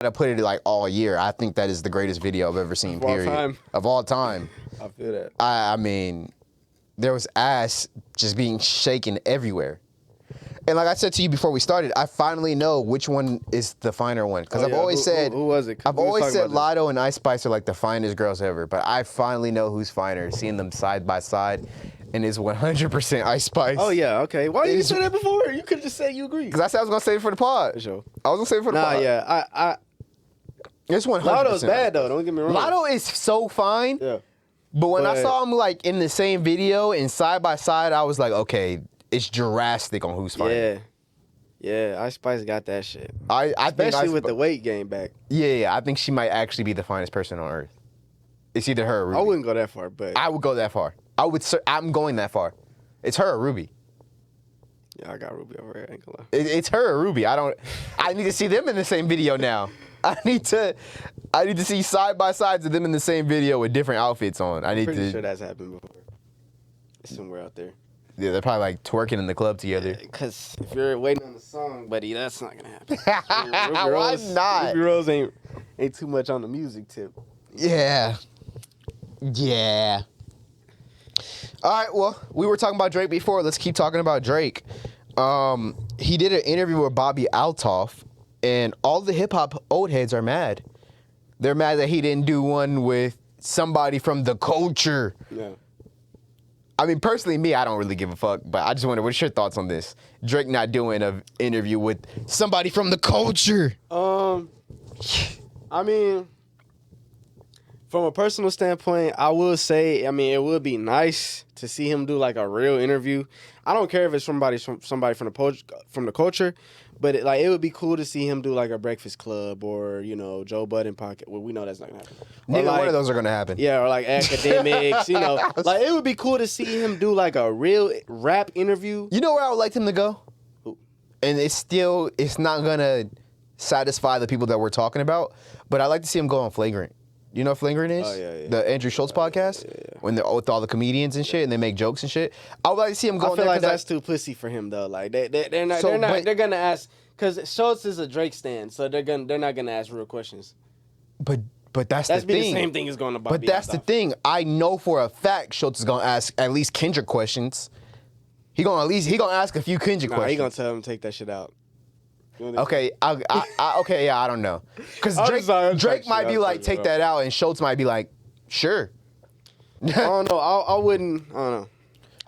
to put it like all year. I think that is the greatest video I've ever seen. Of all time. I feel that. I mean, there was ass just being shaken everywhere. And like I said to you before we started, I finally know which one is the finer one. Because I've always said, who was it? I've always said Latto and Ice Spice are like the finest girls ever. But I finally know who's finer, seeing them side by side. And it's 100% Ice Spice. Oh, yeah, okay. Why didn't you say that before? You could just say you agree. Because I said I was going to save it for the pod. For sure. I was going to save it for the pod. Nah, yeah. It's 100%. Latto's bad, though. Don't get me wrong. Latto is so fine. Yeah. But when I saw him like in the same video and side by side, I was like, okay, it's drastic on who's finer. Yeah. Yeah, Ice Spice got that shit. I think Especially with the weight gain back. Yeah, I think she might actually be the finest person on earth. It's either her or Ruby. I wouldn't go that far, but I would go that far. I'm going that far. It's her or Ruby. Yeah, I got Ruby over here. I ain't gonna lie. It's her or Ruby. I need to see them in the same video now. I need to see side by sides of them in the same video with different outfits on. I'm pretty sure that's happened before. It's somewhere out there. Yeah, they're probably like twerking in the club together. Because if you're waiting on the song, buddy, that's not gonna happen. Why not? Ruby Rose ain't too much on the music tip. Yeah. Yeah. All right, well, we were talking about Drake before. Let's keep talking about Drake. He did an interview with Bobbi Altholf, and all the hip-hop old heads are mad. They're mad that he didn't do one with somebody from the culture. Yeah. I mean, personally, me, I don't really give a fuck, but I just wonder, what's your thoughts on this? Drake not doing an interview with somebody from the culture. I mean, from a personal standpoint, I will say, I mean, it would be nice to see him do like a real interview. I don't care if it's somebody from the culture, but it would be cool to see him do like a Breakfast Club or, you know, Joe Budden podcast. Well, we know that's not gonna happen. Neither one of those are gonna happen. Yeah, or like academics, you know. Like, it would be cool to see him do like a real rap interview. You know where I would like him to go? Who? And it's not gonna satisfy the people that we're talking about, but I'd like to see him go on Flagrant. You know what Flagrant is? Oh, yeah. The Andrew Schultz podcast? Yeah. When they're with all the comedians and shit, and they make jokes and shit. I would like to see him go on there. I feel like that's too pussy for him, though. Like, they're gonna ask, because Schultz is a Drake stan, so they're not gonna ask real questions. But that's the thing. The same thing as going to Bobbi But that's the thing. I know for a fact Schultz is gonna ask at least Kendrick questions. He gonna ask a few Kendrick questions. He gonna tell him to take that shit out. Okay, okay, yeah, I don't know, because Drake might be like, take that out, and Schultz might be like, sure. I don't know. I don't know.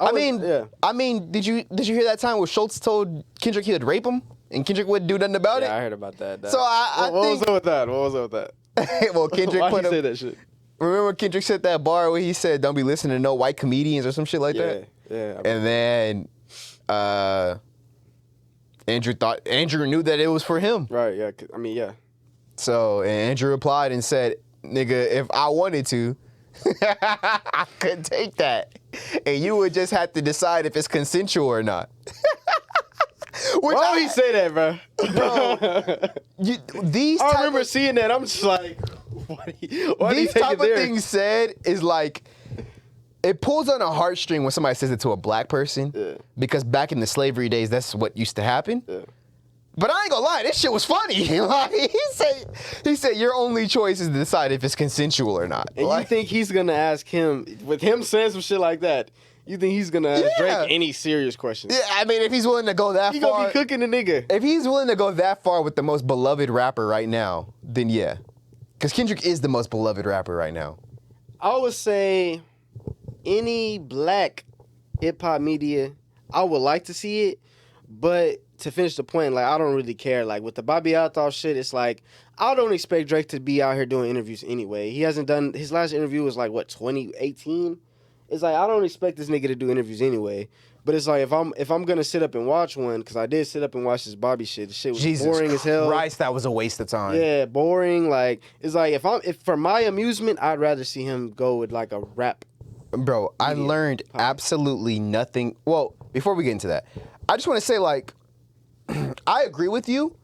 I mean, did you hear that time where Schultz told Kendrick he would rape him, and Kendrick wouldn't do nothing about it? Yeah, I heard about that. So I what think, was up with that? What was up with that? Well, Kendrick Why put he him. say that shit? Remember Kendrick said that bar where he said, "Don't be listening to no white comedians" or some shit like that. Yeah. And then Andrew knew that it was for him. Right. Yeah. I mean, yeah. So and Andrew replied and said, "Nigga, if I wanted to, I could take that, and you would just have to decide if it's consensual or not." Why would he say that, bro? I remember seeing that. I'm just like, why these type of things said is like, it pulls on a heartstring when somebody says it to a black person, because back in the slavery days, that's what used to happen. Yeah. But I ain't gonna lie, this shit was funny. Like, he said your only choice is to decide if it's consensual or not. And you think he's gonna ask him, with him saying some shit like that, you think he's gonna ask Drake any serious questions? Yeah, I mean, if he's willing to go that far, he gonna be cooking the nigga. If he's willing to go that far with the most beloved rapper right now, then yeah, because Kendrick is the most beloved rapper right now. I would say any black hip hop media, I would like to see it, but to finish the point, like, I don't really care. Like, with the Bobbi Altholf shit, it's like, I don't expect Drake to be out here doing interviews anyway. He hasn't done, his last interview was like, what, 2018? It's like, I don't expect this nigga to do interviews anyway. But it's like, if I'm gonna sit up and watch one, because I did sit up and watch this Bobby shit. The shit was boring as hell. Christ, that was a waste of time. Yeah, boring. Like, it's like, if for my amusement, I'd rather see him go with like a rap. Bro, I learned absolutely nothing. Well, before we get into that, I just want to say, like, I agree with you.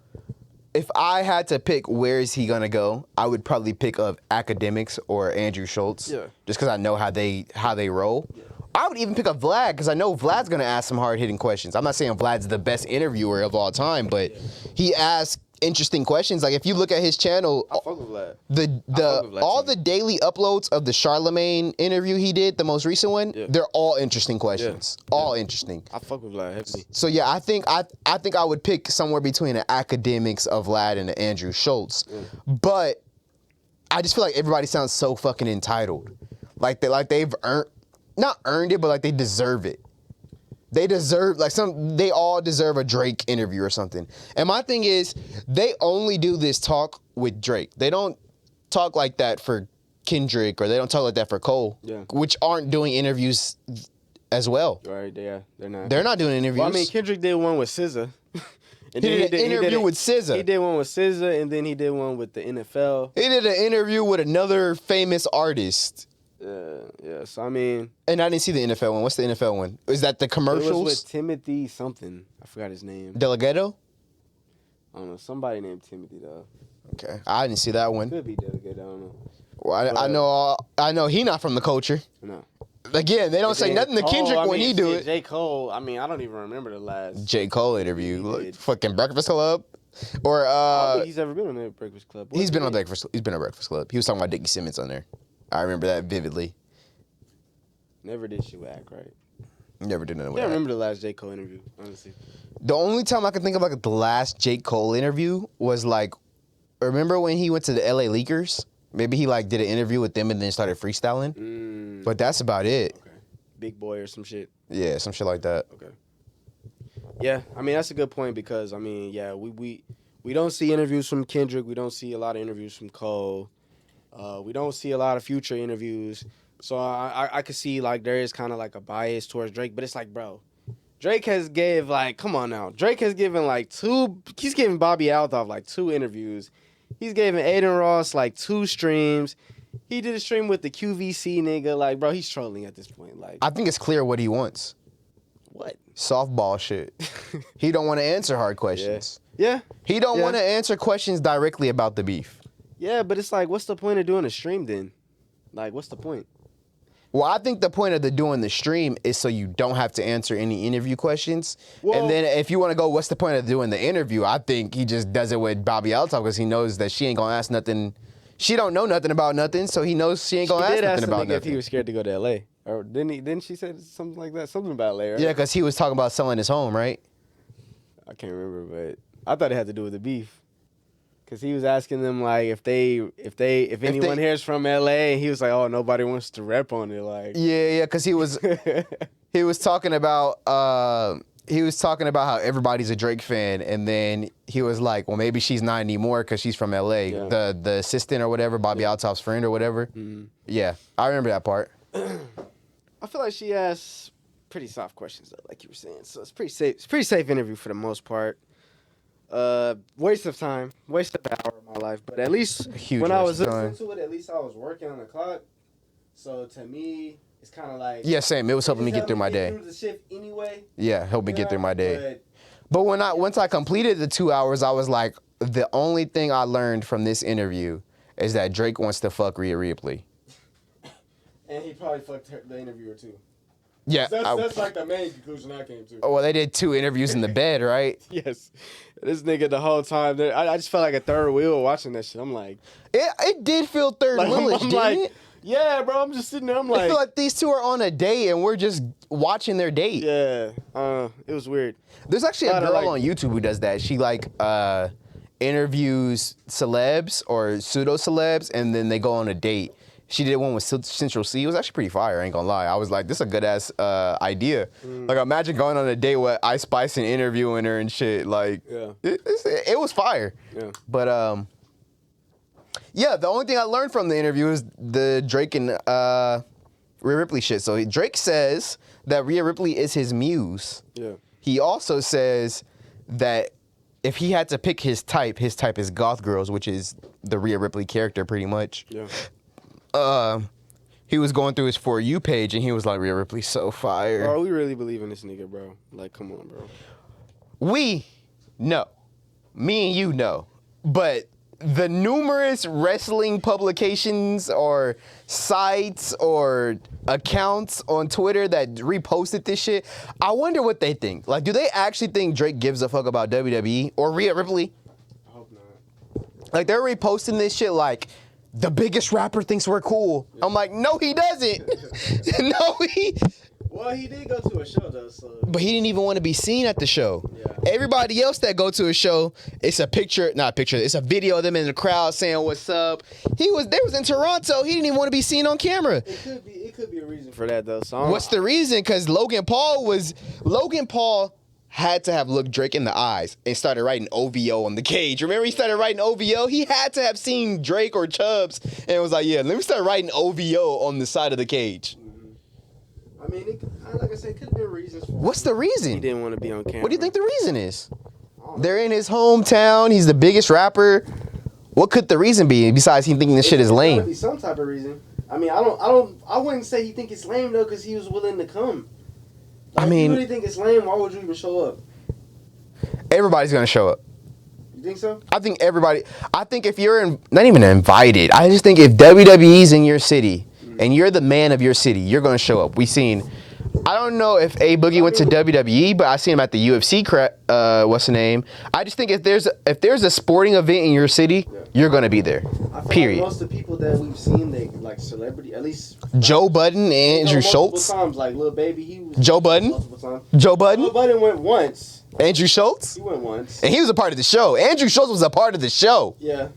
If I had to pick where is he gonna go, I would probably pick of academics or Andrew Schultz. Yeah. Just because I know how they roll. Yeah. I would even pick up Vlad because I know Vlad's gonna ask some hard hitting questions. I'm not saying Vlad's the best interviewer of all time, but he asks interesting questions. Like if you look at his channel, I fuck with Vlad. All the daily uploads of the Charlemagne interview he did, the most recent one, they're all interesting questions. All interesting. I fuck with Vlad heavily. So yeah, I think I would pick somewhere between the academics of Vlad and the Andrew Schultz. But I just feel like everybody sounds so fucking entitled. Like they've not earned it, but like they deserve it. They deserve, they all deserve a Drake interview or something. And my thing is, they only do this talk with Drake. They don't talk like that for Kendrick, or they don't talk like that for Cole, which aren't doing interviews as well. Right, they're not. They're not doing interviews. Well, I mean, Kendrick did one with SZA. He did an interview with SZA. He did one with SZA, and then he did one with the NFL. He did an interview with another famous artist. Yeah. So I mean, and I didn't see the NFL one. What's the NFL one? Is that the commercials? It was with Timothy something. I forgot his name. Delgado? I don't know. Somebody named Timothy though. Okay, I didn't see that one. Could be Delgado. I don't know. Well, I know he not from the culture. No. Again, they don't say nothing to Kendrick when he do it. J. Cole. I mean, I don't even remember the last J. Cole interview. Like, fucking Breakfast Club, or I don't think he's ever been on that Breakfast Club. He's been on Breakfast Club. He was talking about Dickie Simmons on there. I remember that vividly. Never did shit with Act Right. Never did nothing with I Act. can't remember the last J. Cole interview, honestly. The only time I can think of like the last J. Cole interview was like, remember when he went to the LA Leakers? Maybe he like did an interview with them and then started freestyling. But that's about it. Okay. Big Boy or some shit. Yeah, some shit like that. Okay. Yeah, I mean that's a good point because I mean we don't see interviews from Kendrick. We don't see a lot of interviews from Cole. We don't see a lot of Future interviews. So I could see like there is kind of like a bias towards Drake, but it's like, bro, Drake has gave like, come on now. Drake has given like he's giving Bobbi Altholf like 2 interviews. He's giving Aiden Ross like 2 streams. He did a stream with the QVC nigga. Like, bro, he's trolling at this point. Like, I think it's clear what he wants. What? Softball shit. He don't want to answer hard questions. Yeah. He don't want to answer questions directly about the beef. Yeah, but it's like, what's the point of doing a stream then? Like, what's the point? Well, I think the point of doing the stream is so you don't have to answer any interview questions. Well, and then if you want to go, what's the point of doing the interview? I think he just does it with Bobbi Altholf because he knows that she ain't going to ask nothing. She don't know nothing about nothing, so he knows she ain't going to ask nothing about nothing. If he was scared to go to L.A. Or didn't she say something like that? Something about L.A., right? Yeah, because he was talking about selling his home, right? I can't remember, but I thought it had to do with the beef. Cause he was asking them like if anyone here's from LA, and he was like, oh, nobody wants to rep on it, like. Yeah, cause he was talking about how everybody's a Drake fan, and then he was like, well, maybe she's not anymore because she's from LA. Yeah. The assistant or whatever, Bobbi Altholf's friend or whatever. Mm-hmm. Yeah, I remember that part. I feel like she asked pretty soft questions though, like you were saying. So it's pretty safe. It's pretty safe interview for the most part. Waste of time, waste of an hour of my life. But at least when I was listening to it, at least I was working on the clock. So to me, it's kind of like same. It was helping me get through my day. Through the shift anyway. Yeah, helped me get through my day. But once I completed the 2 hours, I was like, the only thing I learned from this interview is that Drake wants to fuck Rhea Ripley. And he probably fucked the interviewer too. Yeah, that's like the main conclusion I came to. Oh, well, they did 2 interviews in the bed, right? Yes. This nigga the whole time, I just felt like a third wheel watching that shit. I'm like... It did feel third wheelish, didn't it? Yeah, bro, I'm just sitting there, I'm like... I feel like these 2 are on a date and we're just watching their date. Yeah, it was weird. There's actually a girl on YouTube who does that. She interviews celebs or pseudo-celebs and then they go on a date. She did one with Central C. It was actually pretty fire, I ain't gonna lie. I was like, this is a good-ass idea. Like, imagine going on a date with Ice Spice and interviewing her and shit. Like, it was fire. Yeah. But, the only thing I learned from the interview is the Drake and Rhea Ripley shit. So Drake says that Rhea Ripley is his muse. Yeah. He also says that if he had to pick his type is goth girls, which is the Rhea Ripley character pretty much. Yeah. He was going through his For You page and he was like, Rhea Ripley's so fire. Bro, we really believe in this nigga, bro. Like, come on, bro. We know. Me and you know. But the numerous wrestling publications or sites or accounts on Twitter that reposted this shit, I wonder what they think. Like, do they actually think Drake gives a fuck about WWE or Rhea Ripley? I hope Like they're reposting this shit like the biggest rapper thinks we're cool. I'm like, no, he doesn't. No, he. Well, he did go to a show though, so. But he didn't even want to be seen at the show. Yeah. Everybody else that go to a show, it's a picture, not a picture, it's a video of them in the crowd saying what's up. They was in Toronto. He didn't even want to be seen on camera. It could be a reason for that though. So What's the reason? Because Logan Paul had to have looked Drake in the eyes and started writing OVO on the cage. Remember he started writing OVO? He had to have seen Drake or Chubbs and was like, yeah, let me start writing OVO on the side of the cage. I mean, like I said, it could have been reasons for What's the reason? He didn't want to be on camera. What do you think the reason is? They're in his hometown. He's the biggest rapper. What could the reason be besides him thinking this shit is lame? Be some type of reason. I mean, I wouldn't say he think it's lame though, because he was willing to come. Like, I mean, if you really think it's lame, why would you even show up? Everybody's gonna show up. You think so? I think if you're not even invited, I just think if WWE's in your city and you're the man of your city, you're gonna show up. I don't know if A Boogie went to WWE, but I seen him at the UFC. What's the name? I just think if there's a sporting event in your city, you're gonna be there. I feel Period. Like most of the people that we've seen, they like celebrity, at least Joe Budden and Andrew Schultz. Times, like Lil Baby, he was Joe Budden. multiple times. Joe Budden. Joe Budden went once. Andrew Schultz. He went once. And he was a part of the show. Andrew Schultz was a part of the show. Yeah,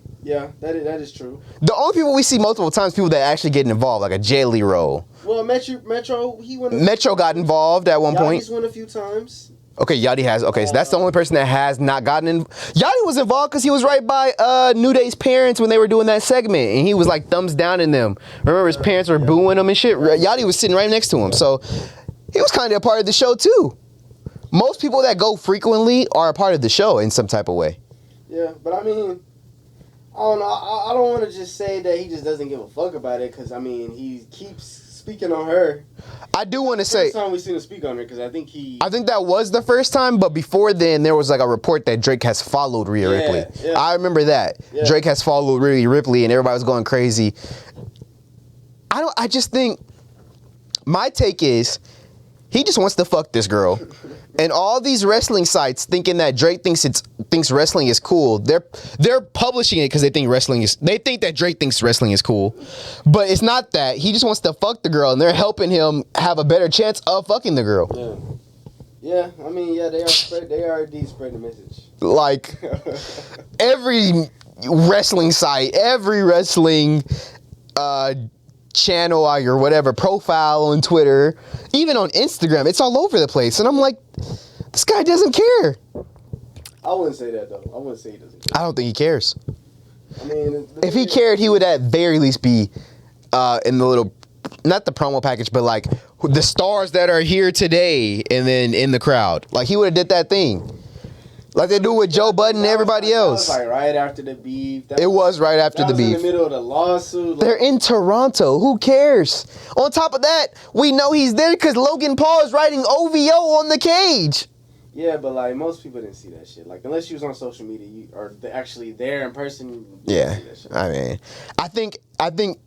that is true. The only people we see multiple times, people that actually get involved, like a Jelly Roll. Well, Metro, he went. Metro got involved at one point. He's won a few times. Okay, Yachty has. Okay, so that's the only person that has not gotten in. Yachty was involved because he was right by New Day's parents when they were doing that segment, and he was like thumbs down in them. Remember, his parents were booing him and shit. Yachty was sitting right next to him, so he was kind of a part of the show too. Most people that go frequently are a part of the show in some type of way. Yeah, but I mean, I don't know. I don't want to just say that he just doesn't give a fuck about it, because I mean, he keeps speaking on her. I do want to say. First time we seen him speak on her, because I think that was the first time, but before then, there was like a report that Drake has followed Rhea Ripley. Yeah. I remember that. Yeah. Drake has followed Rhea Ripley, and everybody was going crazy. I just think my take is he just wants to fuck this girl. And all these wrestling sites thinking that Drake thinks wrestling is cool. They're publishing it because they think that Drake thinks wrestling is cool. But it's not that. He just wants to fuck the girl, and they're helping him have a better chance of fucking the girl. Yeah. I mean, they are indeed spreading the message. Like every wrestling site, every wrestling channel or whatever, profile on Twitter, even on Instagram, it's all over the place. And I'm like, this guy doesn't care. I wouldn't say that though. I wouldn't say he doesn't care. I don't think he cares. I mean, if he cared, he would at very least be in the little, not the promo package, but like the stars that are here today and then in the crowd. Like he would have did that thing. Like they do with Joe Budden and everybody else. That was like right after the beef. It was right after the beef. In the middle of the lawsuit. They're in Toronto. Who cares? On top of that, we know he's there because Logan Paul is writing OVO on the cage. Yeah, but like most people didn't see that shit. Like unless you was on social media or actually there in person. Yeah, see that shit. I mean, I think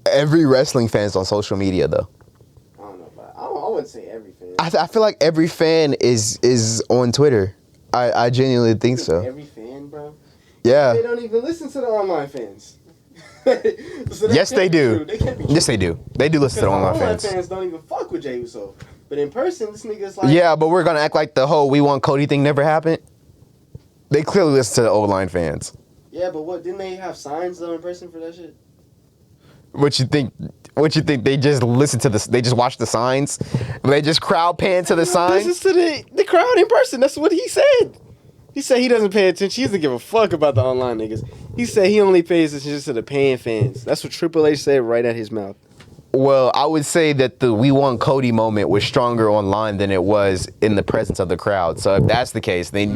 every wrestling fan's on social media though. I don't know, but I wouldn't say every fan. I feel like every fan is on Twitter. I genuinely think so. Every fan, bro. Yeah. They don't even listen to the online fans. So yes, they do. Yes, they do. They do listen to the online fans. Online fans don't even fuck with Jey Uso. But in person, this nigga's like... Yeah, but we're going to act like the whole we want Cody thing never happened. They clearly listen to the online fans. Yeah, but what? Didn't they have signs though in person for that shit? What you think they just listen to they just watch the signs? They just crowd pan to the signs? Listen to the crowd in person. That's what he said. He said he doesn't pay attention. He doesn't give a fuck about the online niggas. He said he only pays attention to the paying fans. That's what Triple H said right at his mouth. Well, I would say that the We Want Cody moment was stronger online than it was in the presence of the crowd. So if that's the case, then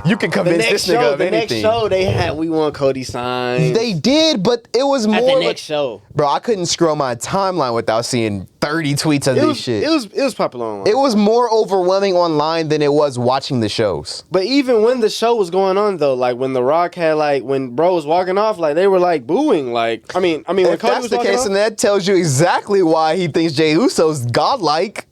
you can convince this nigga of anything. The next show, they had We Want Cody signs. They did, but it was more... At the next show. Bro, I couldn't scroll my timeline without seeing 30 tweets of this shit. It was popular online. It was more overwhelming online than it was watching the shows. But even when the show was going on, though, like when The Rock had, like, when bro was walking off, like, they were, like, booing. Like, I mean, when if Cody that's was the walking case, off, then that tells you exactly why he thinks Jey Uso's godlike.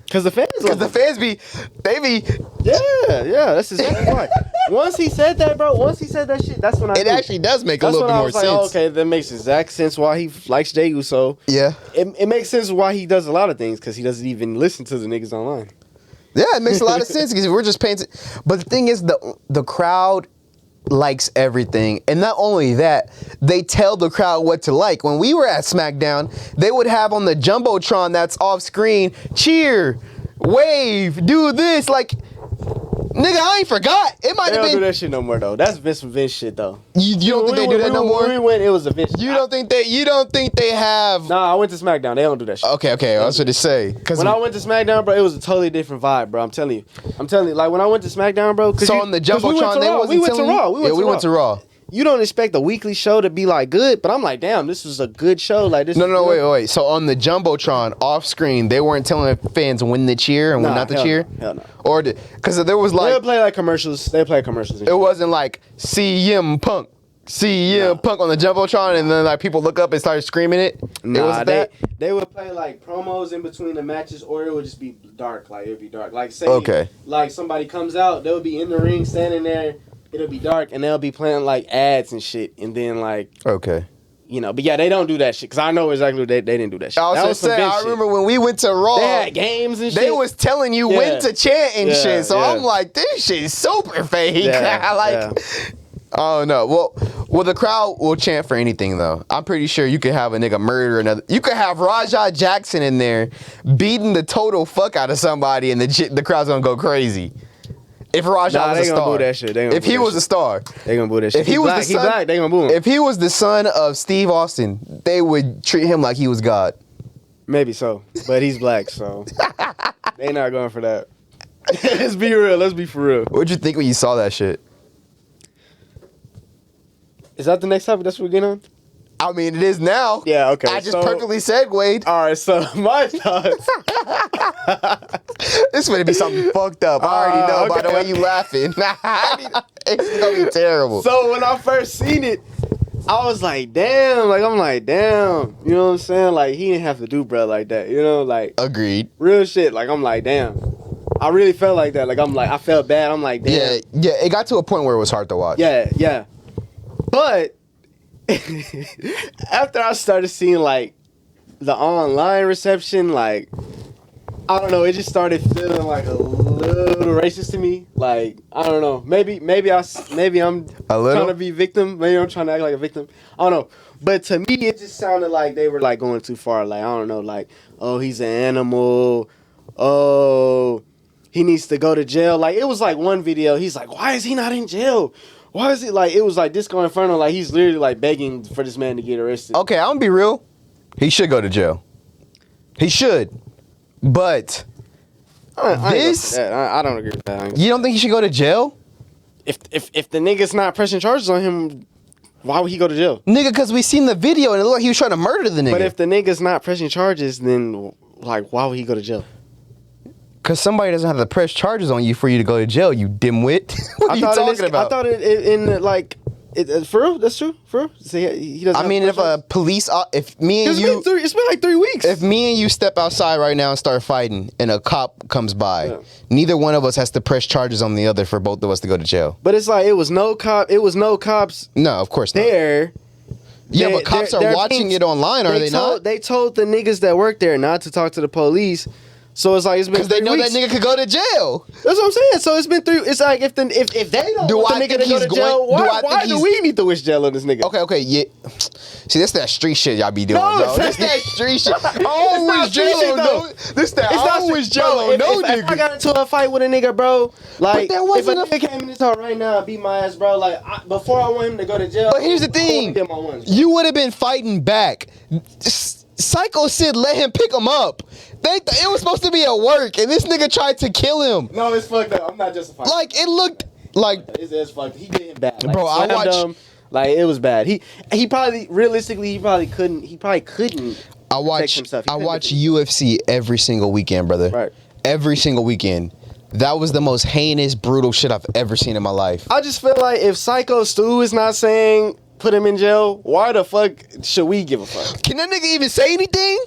Because the fans be, they be... Yeah, that's exactly why. Once he said that, bro. Once he said that shit, that's when I. It actually does make a That's little when bit I more was like, sense. oh, okay, that makes exact sense why he likes Jey Uso. Yeah. It makes sense why he does a lot of things because he doesn't even listen to the niggas online. Yeah, it makes a lot of sense because we're just paying. But the thing is, the crowd likes everything, and not only that, they tell the crowd what to like. When we were at SmackDown, they would have on the jumbotron that's off screen, cheer, wave, do this, like. Nigga, I ain't forgot. It might They have don't been. do that shit no more though. That's Vince shit though. You don't think they do that no more? When we went, it was a Vince. You don't think they have? Nah, I went to SmackDown. They don't do that shit. Okay, I was going to say. When I went to SmackDown, bro, it was a totally different vibe, bro. I'm telling you. Like when I went to SmackDown, bro. So on the jumbotron, we went to Raw. We went to Raw. You don't expect a weekly show to be like good, but I'm like, damn, this was a good show. Like this. No, wait. So on the jumbotron, off screen, they weren't telling fans when to cheer and when not to cheer. Hell no. Or because there was They like would play like commercials. They play commercials. And it shit. wasn't like CM Punk on the jumbotron, and then like people look up and start screaming it. Nah, they would play like promos in between the matches, or it would just be dark. Like it would be dark. Like say, like somebody comes out, they would be in the ring standing there. It'll be dark, and they'll be playing like ads and shit, and then like you know. But yeah, they don't do that shit because I know exactly they didn't do that shit. I was saying, I remember when we went to Raw, they had games and shit. They was telling you when to chant and shit. So I'm like, this shit is super fake. I don't know. Well, the crowd will chant for anything though. I'm pretty sure you could have a nigga murder another. You could have Rajah Jackson in there beating the total fuck out of somebody, and the crowd's gonna go crazy. If Rajah was a star, gonna boo that shit. If he was a star, they gonna boo that shit. If he was the son, black, they gonna boo him. If he was the son of Steve Austin, they would treat him like he was God. Maybe so, but he's black, so they not going for that. Let's be real. Let's be for real. What'd you think when you saw that shit? Is that the next topic? That's what we're getting on? I mean, it is now. Yeah, okay. I just perfectly segued. All right, so my thoughts. This is going to be something fucked up. I already know by the way you laughing. It's going to be terrible. So when I first seen it, I was like, damn. Like, I'm like, damn. You know what I'm saying? Like, he didn't have to do bruh like that. You know, like. Agreed. Real shit. Like, I'm like, damn. I really felt like that. Like, I felt bad. I'm like, damn. Yeah, it got to a point where it was hard to watch. Yeah. But after I started seeing like the online reception, like I don't know, it just started feeling like a little racist to me. Like I don't know, maybe I'm trying to be victim. Maybe I'm trying to act like a victim. I don't know, but to me it just sounded like they were like going too far. Like I don't know, like oh he's an animal, oh he needs to go to jail. Like it was like one video, he's like why is he not in jail? Why is it like it was like Disco Inferno? Like he's literally like begging for this man to get arrested. Okay, I'm gonna be real. He should go to jail. He should, but I don't agree with that. You don't think he should go to jail? If the nigga's not pressing charges on him, why would he go to jail? Nigga, because we seen the video and it looked like he was trying to murder the nigga. But if the nigga's not pressing charges, then like why would he go to jail? Because somebody doesn't have to press charges on you for you to go to jail, you dimwit. What are you talking about? I thought for real, that's true. For real, so he doesn't. I mean, if a police, if me and you, it's been like 3 weeks. If me and you step outside right now and start fighting, and a cop comes by, neither one of us has to press charges on the other for both of us to go to jail. But it's like it was no cops. No, of course not. There. Yeah, but cops are watching it online, are they not? They told the niggas that work there not to talk to the police. So it's like it's been because they know that nigga could go to jail. That's what I'm saying. So it's been 3. It's like if they don't want the nigga to go to jail, why do we need to wish jail on this nigga? Okay, yeah. See, this that street shit y'all be doing, bro. This that street shit. I wish jail on no. This that I wish jail on no nigga. If I got into a fight with a nigga, bro, like if a nigga came in this house right now and beat my ass, bro, like before I want him to go to jail. But here's the thing, you would have been fighting back. Syko said let him pick him up. It was supposed to be at work, and this nigga tried to kill him. No, it's fucked up. I'm not justifying. Like it looked like it's fucked. He did him bad, like, bro. I watched him, like it was bad. He probably realistically he probably couldn't. I watch UFC every single weekend, brother. Right. Every single weekend. That was the most heinous, brutal shit I've ever seen in my life. I just feel like if Syko Stu is not saying put him in jail, why the fuck should we give a fuck? Can that nigga even say anything?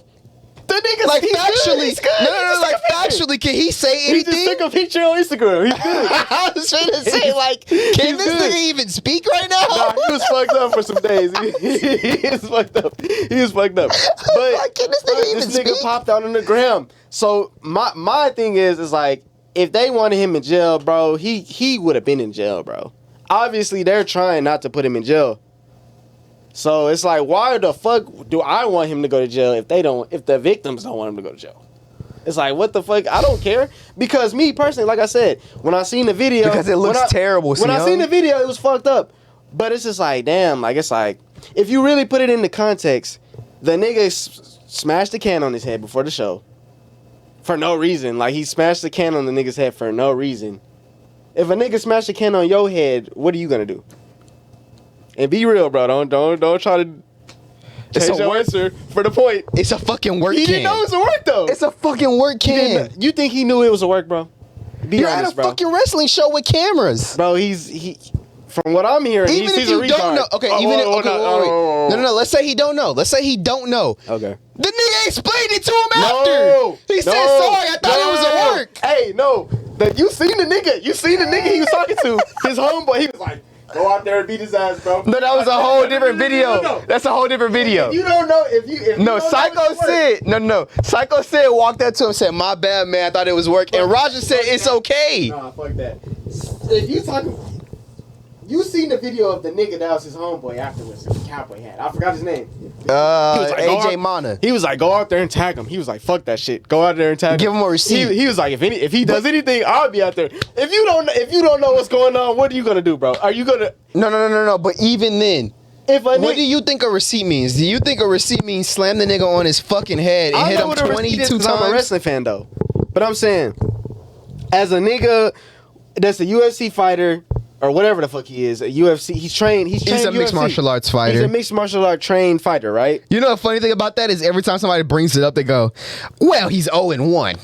The nigga, Like he's factually, good. He's good. no, like factually, can he say He anything? just took a picture on Instagram. He's good. I was trying to say, like, can this good. nigga even speak right now? Nah, he was fucked up for some days. He was fucked up. He was fucked up. But Like, can this nigga even this nigga speak? popped out on the gram. So my thing is like, if they wanted him in jail, bro, he would have been in jail, bro. Obviously, they're trying not to put him in jail. So it's like, why the fuck do I want him to go to jail if the victims don't want him to go to jail? It's like, what the fuck? I don't care. Because me personally, like I said, when I seen the video, Because it looks terrible. When I seen the video, it was fucked up. But it's just like, damn, like it's like, if you really put it into context, the nigga smashed the can on his head before the show. For no reason. Like, he smashed the can on the nigga's head for no reason. If a nigga smashed a can on your head, what are you gonna do? And be real, bro. Don't try to change your answer for the point. It's a fucking work He can. didn't know it was a work, though. It's a fucking work can. You think he knew it was a work, bro? Be You're honest, at a bro. fucking wrestling show with cameras. Bro, he from what I'm hearing, Even if he's you a don't retard. know. Okay, Oh, even if, oh, okay, no, wait. No. Let's say he don't know. Let's say he don't know. Okay. The nigga explained it to him No, after. He said, sorry, I thought it was a work. Hey, no. You seen the nigga he was talking to. His homeboy, he was like, go out there and beat his ass, bro. No, that was a whole different video. No. That's a whole different video. If you don't know, if you No, don't know Syko it's work. said, no. Syko said, walked up to him, said, my bad, man, I thought it was work. And Roger said, it's okay. Nah, fuck that. If you talking, you seen the video of the nigga that was his homeboy afterwards, the cowboy hat. I forgot his name. AJ Mana. He was like, go out there and tag him. He was like, fuck that shit. Go out there and tag him. Give him a receipt. He was like, if he does anything, I'll be out there. If you don't know what's going on, what are you gonna do, bro? Are you gonna? No. But even then, what do you think a receipt means? Do you think a receipt means slam the nigga on his fucking head and I hit know him what a receipt 22 is 'cause times? I'm a wrestling fan though, but I'm saying, as a nigga that's a UFC fighter or whatever the fuck he is, a UFC, he's trained. He's a mixed UFC. martial arts fighter. He's a mixed martial art trained fighter, right? You know the funny thing about that is every time somebody brings it up, they go, well, he's 0-1.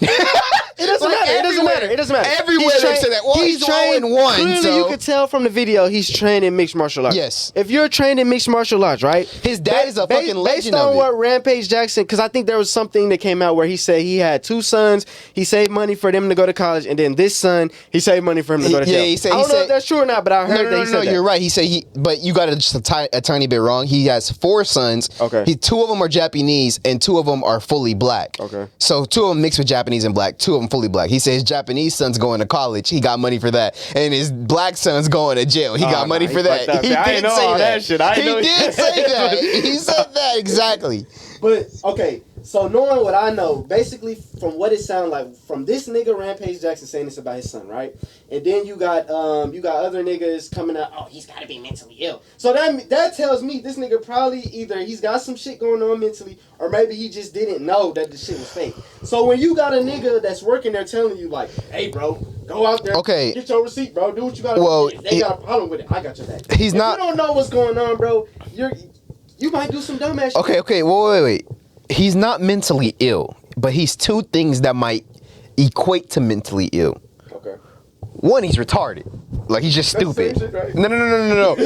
It doesn't matter. It doesn't matter. It doesn't matter. Everywhere they say that. Well, he's 0-1. Clearly, So you could tell from the video he's trained in mixed martial arts. Yes. If you're trained in mixed martial arts, right? His dad is a fucking legend Based on of it. what Rampage Jackson, because I think there was something that came out where he said he had 2 sons. He saved money for them to go to college, and then this son, he saved money for him to go to jail. he said- I don't know if that's true or not, but I heard that he said that. you're right. He said but you got it just a tiny bit wrong. He has 4 sons. Okay. 2 of them are Japanese and 2 of them are fully black. Okay. So 2 of them mixed with Japanese and black, 2 of them fully black. He said his Japanese son's going to college. He got money for that. And his black son's going to jail. He got money for that. fucked up. I didn't know all that shit. I He didn't know did say that. He said that exactly. But okay, so knowing what I know, basically from what it sounded like, from this nigga Rampage Jackson saying this about his son, right? And then you got other niggas coming out. Oh, he's got to be mentally ill. So that tells me this nigga probably either he's got some shit going on mentally, or maybe he just didn't know that the shit was fake. So when you got a nigga that's working there telling you like, hey bro, go out there, Okay. get your receipt, bro, do what you gotta Well, do. If they got a problem with it, I got your back. He's if not- You don't know what's going on, bro. You might do some dumbass shit. Okay, wait. He's not mentally ill, but he's 2 things that might equate to mentally ill. Okay. 1, he's retarded. Like, he's just That's the stupid. same shit, right? No.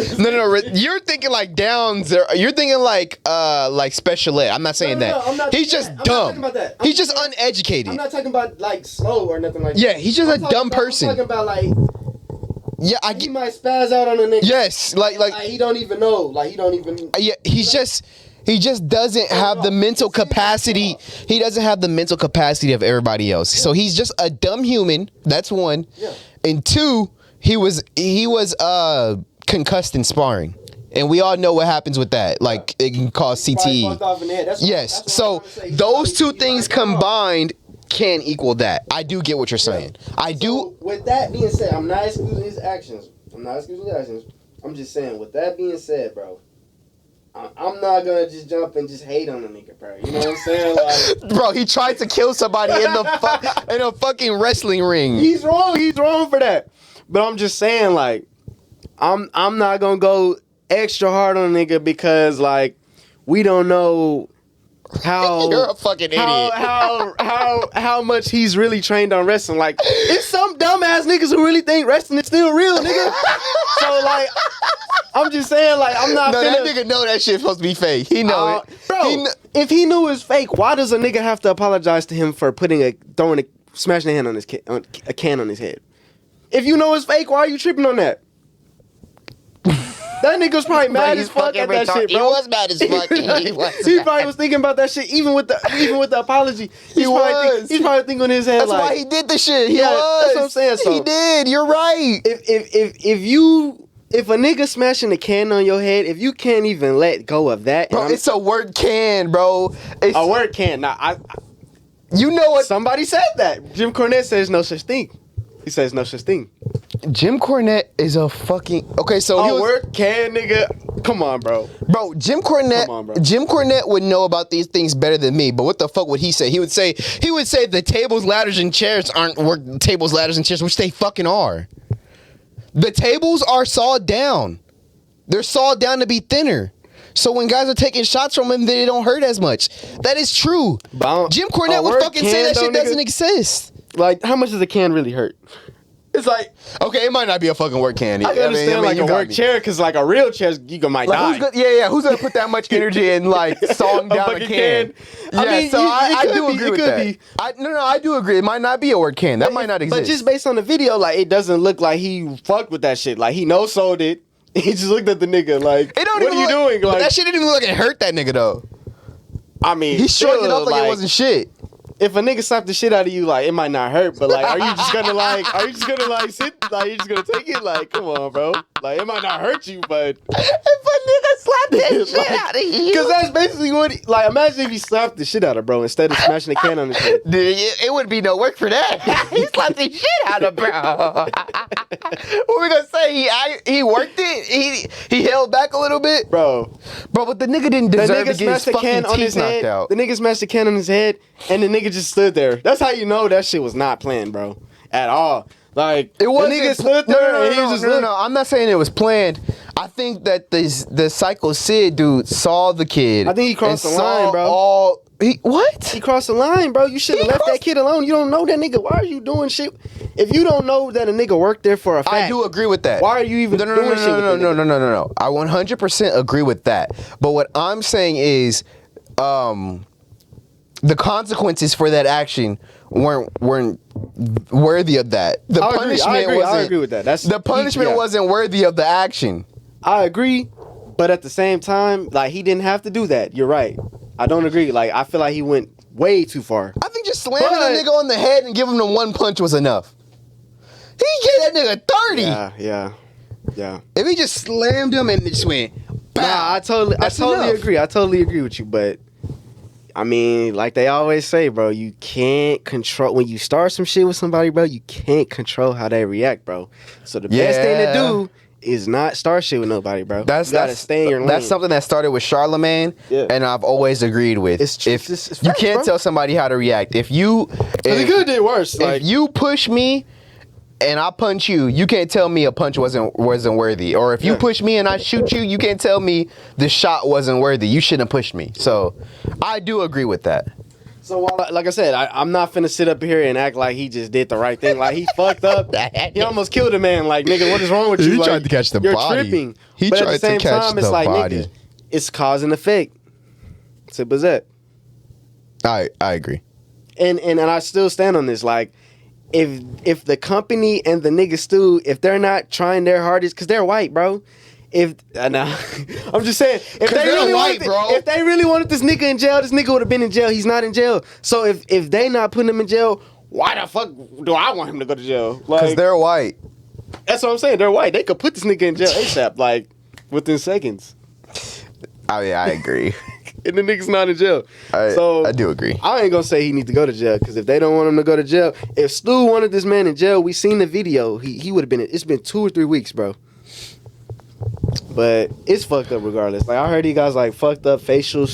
You're thinking like Downs. You're thinking like special ed. I'm not saying No, that. I'm not He's saying just that. I'm not dumb. talking about that. He's just uneducated. I'm not talking about like slow or nothing like that. Yeah, he's just a dumb person. I'm talking about like Yeah, I he get. might spaz out on a nigga. Yes, like he don't even know. Like he don't even. yeah, he just doesn't have the mental capacity. He doesn't have the mental capacity of everybody else. So he's just a dumb human. That's 1. Yeah. And 2, he was concussed in sparring. And we all know what happens with that. Like, it can cause Probably CTE. fucked off in the head. That's Yes. what So I'm trying to say. those 2 He things might be wrong. combined can equal that. I do get what you're saying. I do. So, with that being said, I'm not excusing his actions. I'm just saying, with that being said, bro, I'm not gonna just jump and just hate on a nigga, bro. You know what I'm saying? Like, Bro, he tried to kill somebody in a fucking wrestling ring. he's wrong. He's wrong for that. But I'm just saying, like, I'm not gonna go extra hard on a nigga because like we don't know how You're a fucking idiot. how much he's really trained on wrestling. Like, it's some dumbass niggas who really think wrestling is still real, nigga. So like, I'm just saying, like, I'm not. No, that nigga know that shit's supposed to be fake. He know it, bro. If he knew it was fake, why does a nigga have to apologize to him for smashing a hand on a can on his head? If you know it's fake, why are you tripping on that? That nigga was probably mad as fuck at that shit, bro. He was mad as fuck. He probably was thinking about that shit, even with the apology. He's probably thinking in his head. That's like, why he did the shit. He was. That's what I'm saying. So he did. You're right. If a nigga smashing a can on your head, if you can't even let go of that, Bro, it's a word can, bro. It's a word can. Now, you know what? Somebody said that. Jim Cornette says no such thing. He says no such thing. Jim Cornette is a fucking so a word can, nigga. Come on, bro. Bro, Jim Cornette. Come on, bro. Jim Cornette would know about these things better than me. But what the fuck would he say? He would say the tables, ladders, and chairs aren't tables, ladders, and chairs, which they fucking are. The tables are sawed down. They're sawed down to be thinner. So when guys are taking shots from him, they don't hurt as much. That is true. Jim Cornette would fucking say that shit doesn't exist. Like, how much does a can really hurt? It's like, okay, it might not be a fucking work can. I understand like a work chair, because like a real chair, you might die. Who's gonna put that much energy in like sawing down a can? I do agree with that. I do agree. It might not be a work can. That might not exist. But just based on the video, like, it doesn't look like he fucked with that shit. Like, he no-sold it. He just looked at the nigga like, what are you doing? Like, that shit didn't even look like it hurt that nigga though. I mean, he shrugged it off like it wasn't shit. If a nigga slapped the shit out of you, like, it might not hurt, but like, are you just gonna sit, like, you just gonna take it? Like, come on, bro. Like, it might not hurt you, but if a nigga slapped that shit out of you, because that's basically what. Like, imagine if he slapped the shit out of bro instead of smashing a can on his head. Dude, it would be no work for that. He slapped the shit out of bro. What we gonna say? He worked it. He held back a little bit, bro. But the nigga didn't deserve to get his fucking teeth knocked out. The nigga smashed the can on his head, and the nigga just stood there. That's how you know that shit was not planned, bro, at all. Like, it was. The nigga stood there and he was just no. I'm not saying it was planned. I think that the Syko Sid dude saw the kid. I think he crossed the line, bro. What? He crossed the line, bro. You should have left that kid alone. You don't know that nigga. Why are you doing shit? If you don't know that a nigga worked there for a fact, I do agree with that. Why are you even doing shit with the nigga? No. I 100% agree with that. But what I'm saying is, the consequences for that action weren't worthy of that. The punishment wasn't. I agree with that. The punishment wasn't worthy of the action. I agree, but at the same time, like, he didn't have to do that. You're right. I don't agree. Like, I feel like he went way too far. I think just slamming a nigga on the head and giving him one punch was enough. He gave that nigga 30. Yeah. If he just slammed him and just went, bow, I totally agree. I totally agree with you, but I mean, like they always say, bro, you can't control when you start some shit with somebody, bro. You can't control how they react, bro. So the best thing to do is not start shit with nobody, bro. You gotta stay in your lane. That's something that started with Charlemagne, and I've always agreed with. It's you can't tell somebody how to react. If you did worse. If you push me and I punch you, you can't tell me a punch wasn't worthy. Or if you push me and I shoot you, you can't tell me the shot wasn't worthy. You shouldn't have pushed me. So I do agree with that. So, like I said, I'm not finna sit up here and act like he just did the right thing. Like, he fucked up. He almost killed a man. Like, nigga, what is wrong with you? He like, tried to catch the you're body. Tripping. He but tried at the same to catch time, the it's like, body. Nigga, it's cause and effect. Simple as that. I agree. And I still stand on this. Like, if the company and the nigga Stu, if they're not trying their hardest, because they're white, bro. I'm just saying, if they really wanted this nigga in jail, this nigga would have been in jail. He's not in jail. So if they not putting him in jail, why the fuck do I want him to go to jail? Because they're white. That's what I'm saying. They're white. They could put this nigga in jail ASAP, like, within seconds. Oh yeah, I agree. And the nigga's not in jail. I do agree. I ain't gonna say he needs to go to jail, because if they don't want him to go to jail, if Stu wanted this man in jail, we seen the video. He would have been. It's been 2 or 3 weeks, bro. But it's fucked up regardless. Like, I heard he got like fucked up facial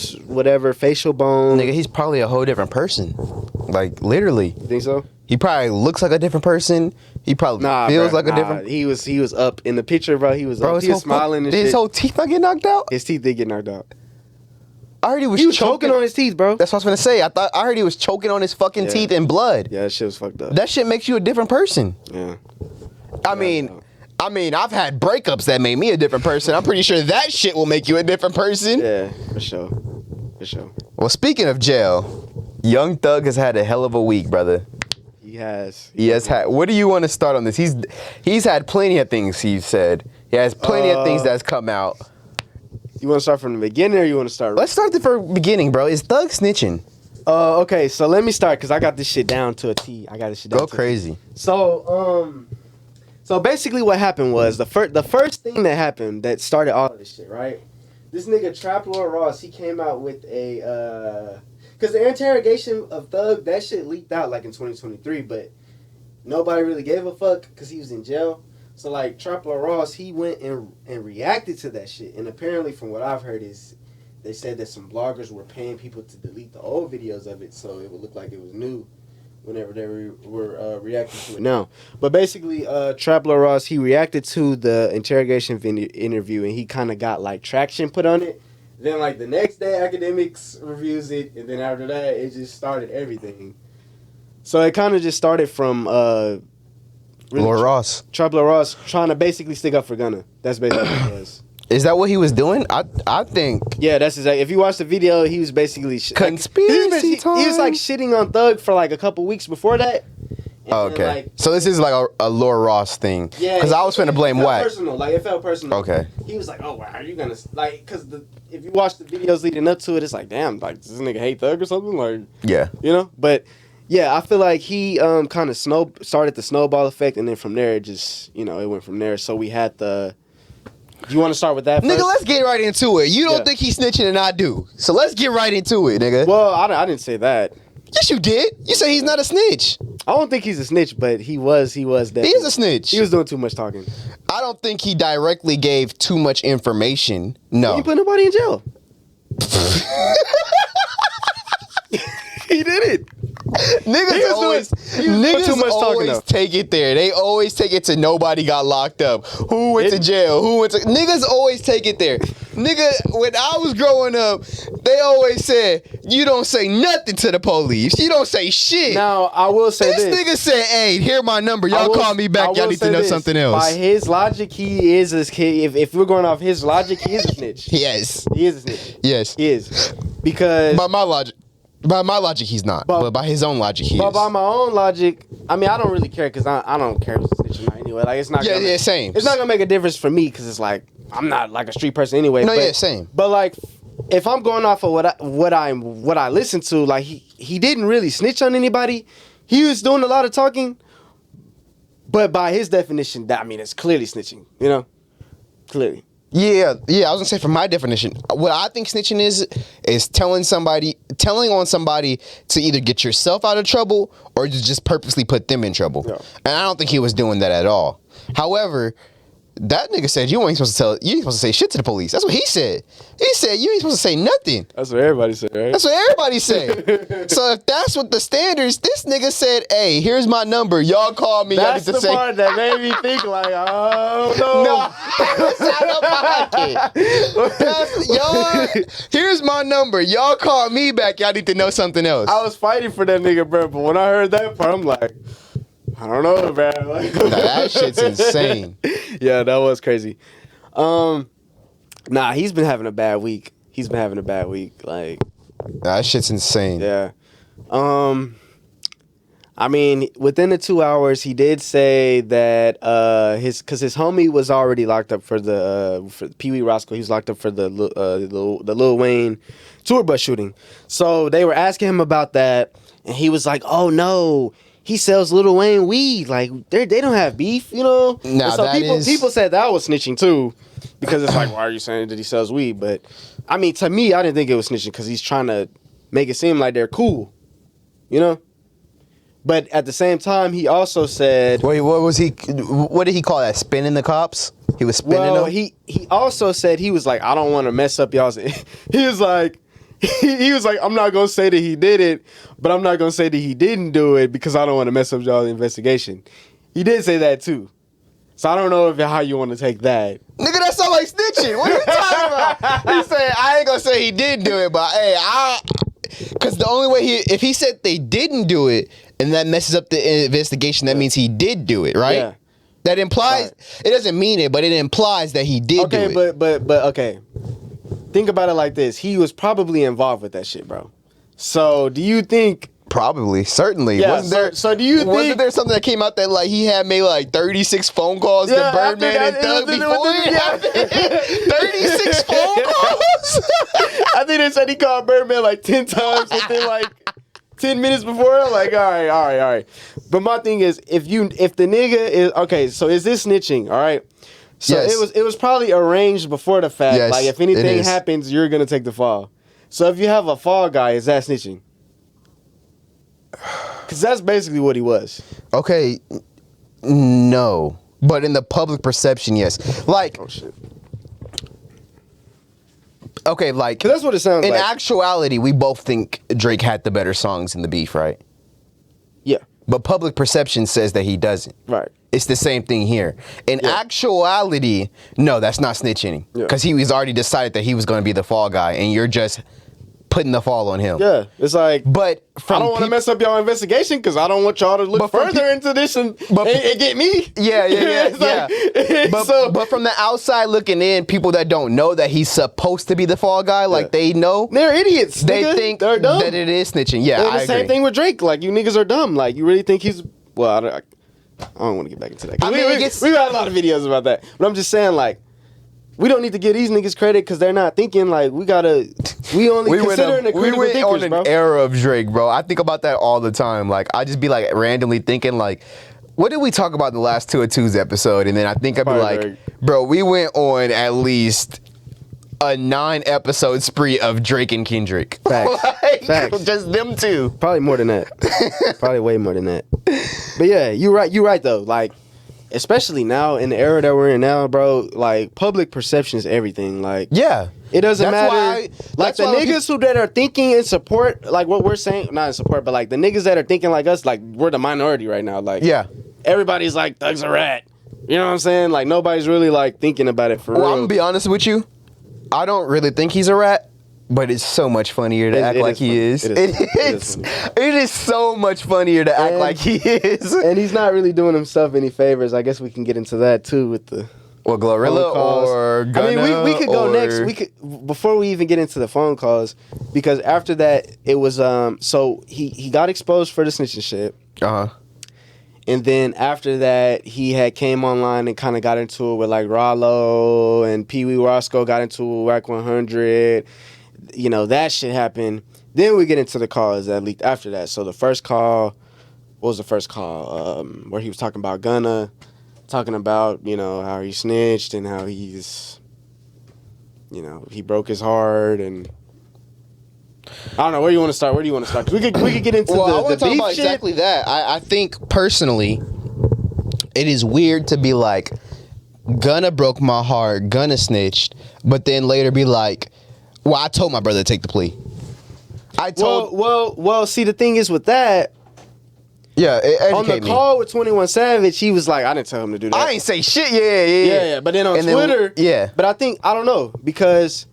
bone. Nigga, he's probably a whole different person. Like, literally. You think so? He probably looks like a different person. He probably feels like a different. He was up in the picture, bro. He was up. He was smiling and shit. Did his whole teeth not get knocked out? His teeth did get knocked out. I heard he was choking on his teeth, bro. That's what I was gonna say. I heard he was choking on his fucking teeth and blood. Yeah, that shit was fucked up. That shit makes you a different person. Yeah. I mean, I've had breakups that made me a different person. I'm pretty sure that shit will make you a different person. Yeah, for sure. For sure. Well, speaking of jail, Young Thug has had a hell of a week, brother. He has. He has had. What do you want to start on this? He's had plenty of things. He said he has plenty of things that's come out. You want to start from the beginning, or you want to start? Let's start the beginning, bro. Is Thug snitching? Okay, so let me start because I got this shit down to a T. I got this shit down. Go crazy. So basically, what happened was the first thing that happened that started all of this shit, right? This nigga Trap Lord Ross, he came out with a because the interrogation of Thug, that shit leaked out like in 2023, but nobody really gave a fuck because he was in jail. So like Trap Lord Ross, he went and reacted to that shit, and apparently from what I've heard is they said that some bloggers were paying people to delete the old videos of it so it would look like it was new whenever they were reacting to it now. But basically, Trap Lord Ross, he reacted to the interrogation interview, and he kind of got like traction put on it. Then like the next day, Academics reviews it, and then after that, it just started everything. So it kind of just started from really Lord Ross. Trap Lord Ross trying to basically stick up for Gunna. That's basically what it was. Is that what he was doing? I think. Yeah, that's exactly. If you watch the video, he was basically conspiracy time. He was like shitting on Thug for like a couple weeks before that. Oh, okay. Like, so this is like a Lord Ross thing. Yeah. Because I was finna blame Wack. Personal, like it felt personal. Okay. He was like, "Oh, wow, are you gonna like?" Because if you watch the videos leading up to it, it's like, "Damn, like does this nigga hate Thug or something?" Like, yeah, you know. But yeah, I feel like he kind of started the snowball effect, and then from there, it just it went from there. So we had the. Do you want to start with that first? Nigga, let's get right into it. You don't think he's snitching and I do. So let's get right into it, nigga. Well, I didn't say that. Yes, you did. You say he's not a snitch. I don't think he's a snitch, but he was that. He is a snitch. He was doing too much talking. I don't think he directly gave too much information. No. He put nobody in jail. He did it. Niggas always take it there. They always take it to nobody got locked up. Who went to jail? Niggas always take it there. Nigga, when I was growing up, they always said, you don't say nothing to the police. You don't say shit. Now, I will say this. This nigga said, hey, here my number. Y'all call me back. Y'all need to know something else. By his logic, he is a kid. If we're going off his logic, he is a snitch. Yes. He is a snitch. Yes. He is. Because... By my logic, he's not. But by his own logic, he is. But by my own logic, I mean, I don't really care because I don't care if it's a snitch or not anyway. Like, it's not. Yeah, same. It's not gonna make a difference for me because it's like I'm not like a street person anyway. No, yeah, same. But like, if I'm going off of what I listen to, like he didn't really snitch on anybody. He was doing a lot of talking, but by his definition, that it's clearly snitching. You know, clearly. Yeah. I was gonna say, from my definition, what I think snitching is telling on somebody to either get yourself out of trouble or to just purposely put them in trouble. Yeah. And I don't think he was doing that at all. However, that nigga said you ain't supposed to say shit to the police. That's what he said. He said you ain't supposed to say nothing. That's what everybody said, right? That's what everybody said. So if that's what the standards, this nigga said, hey, here's my number. Y'all call me. That's the part that made me think like, oh no. That's y'all. Here's my number. Y'all call me back. Y'all need to know something else. I was fighting for that nigga, bro, but when I heard that part, I'm like, I don't know, man. Like, that shit's insane. Yeah, that was crazy. Nah, he's been having a bad week. Like, that shit's insane. Yeah. I mean, within the 2 hours, he did say that his homie was already locked up for Pee Wee Roscoe. He was locked up for the Lil Wayne tour bus shooting. So they were asking him about that, and he was like, "Oh no, he sells Lil Wayne weed. Like they don't have beef, you know." Now, so people said that was snitching too, because it's like, why are you saying that he sells weed? But I mean, to me, I didn't think it was snitching because he's trying to make it seem like they're cool, you know. But at the same time, he also said... Wait, what did he call that? Spinning the cops? He was spinning them? He also said, he was like, I don't want to mess up y'all's... He was like, I'm not going to say that he did it, but I'm not going to say that he didn't do it because I don't want to mess up y'all's investigation. He did say that too. So I don't know how you want to take that. Nigga, that sound like snitching. What are you talking about? He said, I ain't gonna say he did do it, but hey, because the only way if he said they didn't do it, and that messes up the investigation, that means he did do it, right? Yeah. That implies, it doesn't mean it, but it implies that he did do it. Okay, but okay. Think about it like this. He was probably involved with that shit, bro. So do you think... Probably, certainly. Yeah, so do you think... Wasn't there something that came out that like he had made like 36 phone calls to Birdman and Thug before it happened? 36 phone calls? I think they said he called Birdman like 10 times within like 10 minutes before. Like, all right. But my thing is, if the nigga is... Okay, so is this snitching, all right? So yes. it was probably arranged before the fact. Yes, like, if anything happens, you're going to take the fall. So if you have a fall guy, is that snitching? Because that's basically what he was. Okay, no. But in the public perception, yes. Like, oh, shit. Okay, like... Because that's what it sounds like. In actuality, we both think Drake had the better songs in the beef, right? Yeah. But public perception says that he doesn't. Right. It's the same thing here. In actuality, no, that's not snitching. Because he was already decided that he was going to be the fall guy, and you're just putting the fall on him. Yeah, it's like, but I don't want to mess up y'all investigation because I don't want y'all to look further into this and get me. Yeah. But from the outside looking in, people that don't know that he's supposed to be the fall guy, like they know. They're idiots. They think they're dumb. that it is snitching. Yeah, I agree. Same thing with Drake. Like, you niggas are dumb. Like, you really think he's... Well, I don't want to get back into that. I mean, we got a lot of videos about that. But I'm just saying, like, we don't need to give these niggas credit because they're not thinking. Like, we only considering the critical thinkers, bro. We went on an era of Drake, bro. I think about that all the time. Like, I just be like randomly thinking, like, what did we talk about in the last 2 of 2's episode? And then I think I'd be like, bro, we went on at least a 9-episode spree of Drake and Kendrick. Facts. Facts. Just them two. Probably more than that. Probably way more than that. But yeah, you're right though. Like, especially now in the era that we're in now, bro, like, public perception is everything. Like, yeah, it doesn't matter. Like, the niggas that are thinking in support, like what we're saying, not in support, but like the niggas that are thinking like us, like, we're the minority right now. Like, yeah, everybody's like, Thug's a rat. You know what I'm saying? Like, nobody's really like thinking about it for real. Well, I'm gonna be honest with you. I don't really think he's a rat. But it's so much funnier to act like he is. It is so much funnier to act like he is. And he's not really doing himself any favors. I guess we can get into that too with the Glorilla or Gunna. I mean, we could go next. We could before we even get into the phone calls, because after that it was so he got exposed for the snitching shit. And then after that, he had came online and kind of got into it with like Rollo and Pee Wee Roscoe got into it with Whack 100. You know, that shit happened. Then we get into the calls that leaked after that. So the first call, what was the first call? Where he was talking about Gunna, talking about, you know, how he snitched and how he's, you know, he broke his heart and I don't know. Where do you want to start? 'Cause we could get into I want the to talk beef about shit. exactly that. I think personally, it is weird to be like, Gunna broke my heart, Gunna snitched, but then later be like, well, I told my brother to take the plea. Well, see, the thing is with that, on the call with 21 Savage, he was like, I didn't tell him to do that. I ain't say shit, yeah. But then on Twitter, but I don't know, because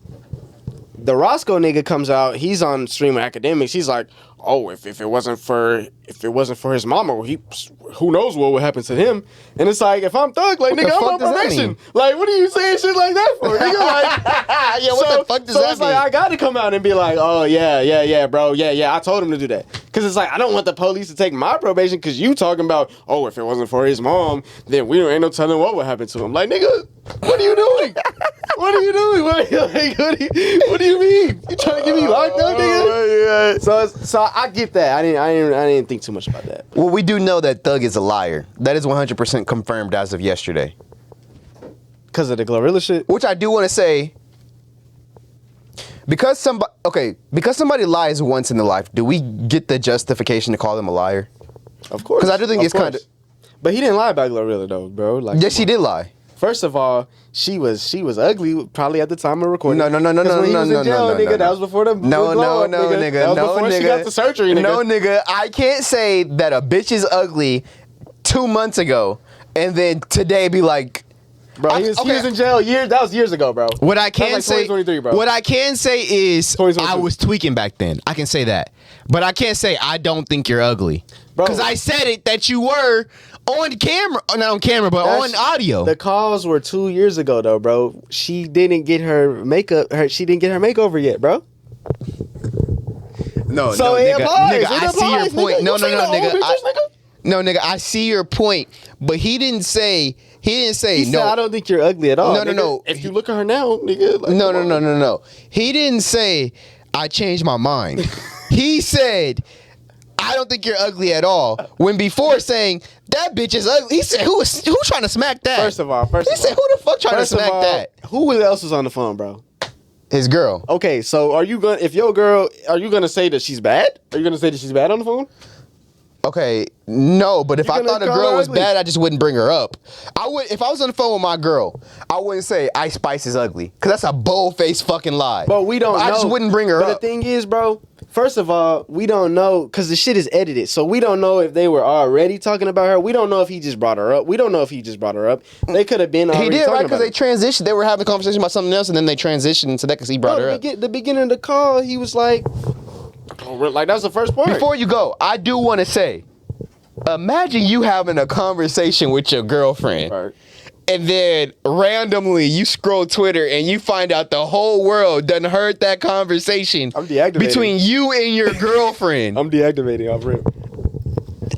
the Roscoe nigga comes out, he's on Stream Academics, he's like, oh, if it wasn't for his mama, who knows what would happen to him? And it's like, if I'm Thug, like, nigga, I'm on probation. Like, what are you saying shit like that for? Nigga, like, yeah, what the fuck does that mean? So it's like, I got to come out and be like, oh, yeah, bro, yeah, I told him to do that. Because it's like, I don't want the police to take my probation because you talking about, oh, if it wasn't for his mom, then ain't no telling what would happen to him. Like, nigga, what are you doing? What are you doing? What do you mean? You trying to get me locked up, nigga? So I get that. I didn't think too much about that. Well, we do know that Thug is a liar. That is 100% confirmed as of yesterday. Because of the Glorilla shit? Which I do want to say, because somebody lies once in their life, do we get the justification to call them a liar? Of course. Because I do think it's kind of... But he didn't lie about Glorilla, though, bro. Like, yes, he did lie. First of all, she was ugly probably at the time of recording. No, nigga. That was before the nigga. That was before she got the surgery, nigga. No, nigga. I can't say that a bitch is ugly 2 months ago and then today be like, bro, he was in jail that was years ago, bro. What I can like say, 2023, bro. What I can say is, 2022. I was tweaking back then. I can say that, but I can't say I don't think you're ugly, because I said it that you were on camera, not on camera, but on audio. The calls were 2 years ago, though, bro. She didn't get her makeup. She didn't get her makeover yet, bro. No, so no, it nigga, applies. nigga, I see your point. No, nigga. No, nigga, I see your point, but he didn't say. He said, I don't think you're ugly at all. No, no. If you look at her now, nigga. Like, No. He didn't say, I changed my mind. He said, I don't think you're ugly at all. When before saying, that bitch is ugly, he said, who trying to smack that? First of all. He said, who the fuck trying to smack that? Who else was on the phone, bro? His girl. Okay, so are you gonna say that she's bad? Are you gonna say that she's bad on the phone? Okay, no, but if I thought a girl was bad, I just wouldn't bring her up. If I was on the phone with my girl, I wouldn't say Ice Spice is ugly, because that's a bold-faced fucking lie. But we don't know. I just wouldn't bring her up. But the thing is, bro, first of all, we don't know, because the shit is edited, so we don't know if they were already talking about her. We don't know if he just brought her up. We don't know if he just brought her up. They could have been already He did, talking right? about Because they transitioned. They were having a conversation about something else, and then they transitioned into that because he brought her up. The beginning of the call, he was like that was the first part. Before you go, I do want to say, imagine you having a conversation with your girlfriend, right, and then randomly you scroll Twitter and you find out the whole world done heard that conversation between you and your girlfriend. I'm deactivating off rip.